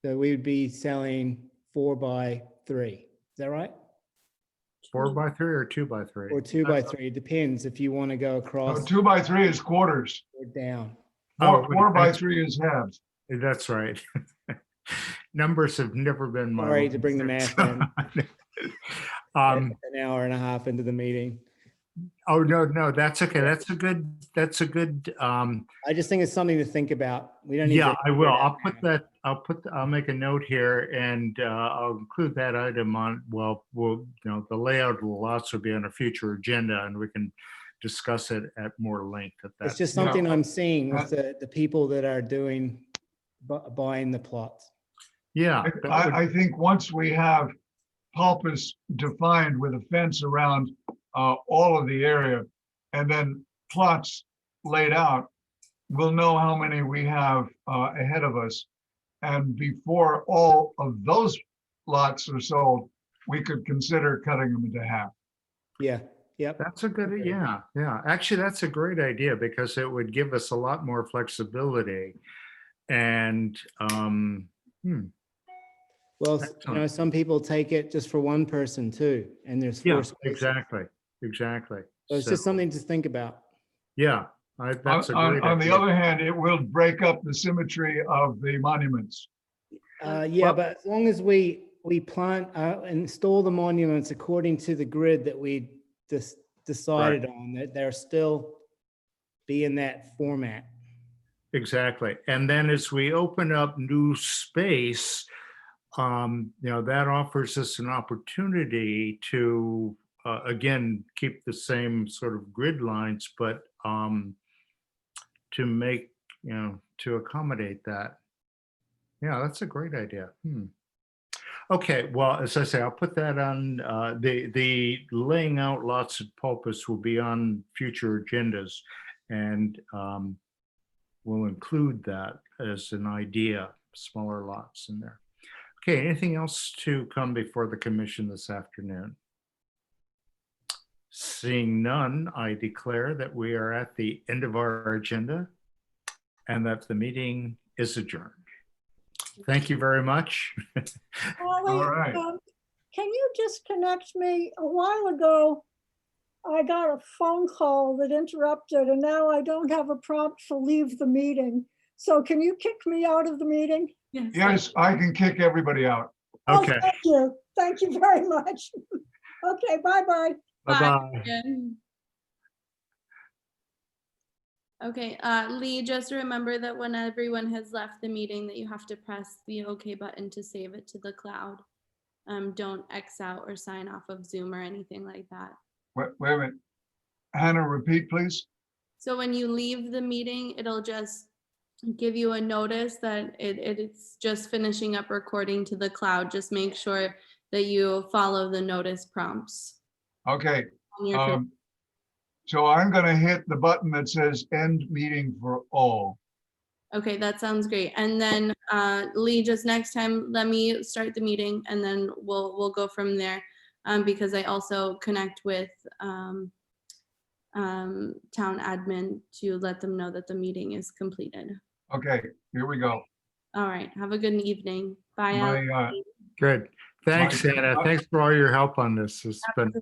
So we would be selling 4 by 3. Is that right? 4x3 or 2x3? Or 2 by 3. It depends if you want to go So across 2 by 3 is quarters. or down. Oh, 4 by that's- 3 is halves. That's right. Numbers have never been my. Sorry to bring the math in. Um, An hour and a half into the meeting. oh, no, that's okay. That's a good, I just think it's something to think about. We don't need yeah, to I will. figure it out I'll make a note here and I'll include that item on, well, the layout of the lots will be on a future agenda and we can discuss it at more length at now. It's that. just Yeah. something I'm seeing with the people that are buying the plots. Yeah. that would- I think once we have Pulpus defined with a fence around all of the area and then plots laid out, we'll know how many we have ahead of us. And before all of those lots are sold, we could consider cutting them into half. Yeah, yep. That's a good, Okay. yeah. Actually, that's a great idea because it would give us a lot more flexibility. And, Well, Excellent. some people take it just for one person too, and there's 4 yeah, spaces. exactly. So it's just something to think about. Yeah, that's a great On the idea. other hand, it will break up the symmetry of the monuments. Yeah, Well- but as long as we plant, install the monuments according to the grid that we decided on, that they're still be in that format. Exactly. And then as we open up new space, that offers us an opportunity to, again, keep the same sort of grid lines, but to make, to accommodate that. Yeah, that's a great idea. Okay, well, as I say, I'll put that on, the laying out lots of Pulpus will be on future agendas. And we'll include that as an idea, smaller lots in there. Okay, anything else to come before the commission this afternoon? Seeing none, I declare that we are at the end of our agenda and that the meeting is adjourned. Thank you very much. Holly, All right. can you just connect me? A while ago, I got a phone call that interrupted, and now I don't have a prompt to leave the meeting. So can you kick me out of the meeting? Yes, I can kick everybody out. Oh, Okay, thank you. Thank you very much. Okay, bye-bye. bye-bye. Again. Okay, Lee, just remember that when everyone has left the meeting that you have to press the OK button to save it to the cloud. Don't X out or sign off of Zoom or anything like that. Wait a minute. Hannah, repeat, please. So when you leave the meeting, it'll just give you a notice that it's just finishing up recording to the cloud. Just make sure that you follow the notice prompts Okay. on your So I'm gonna hit the button that says end meeting for all. Okay, that sounds great. And then Lee, just next time, let me start the meeting and then we'll go from there. Because I also connect with town admin to let them know that the meeting is completed. Okay, here we go. All right, have a good evening. Bye. Al. My, Good. Thanks, My- Hannah. Thanks for all your help on this. It's been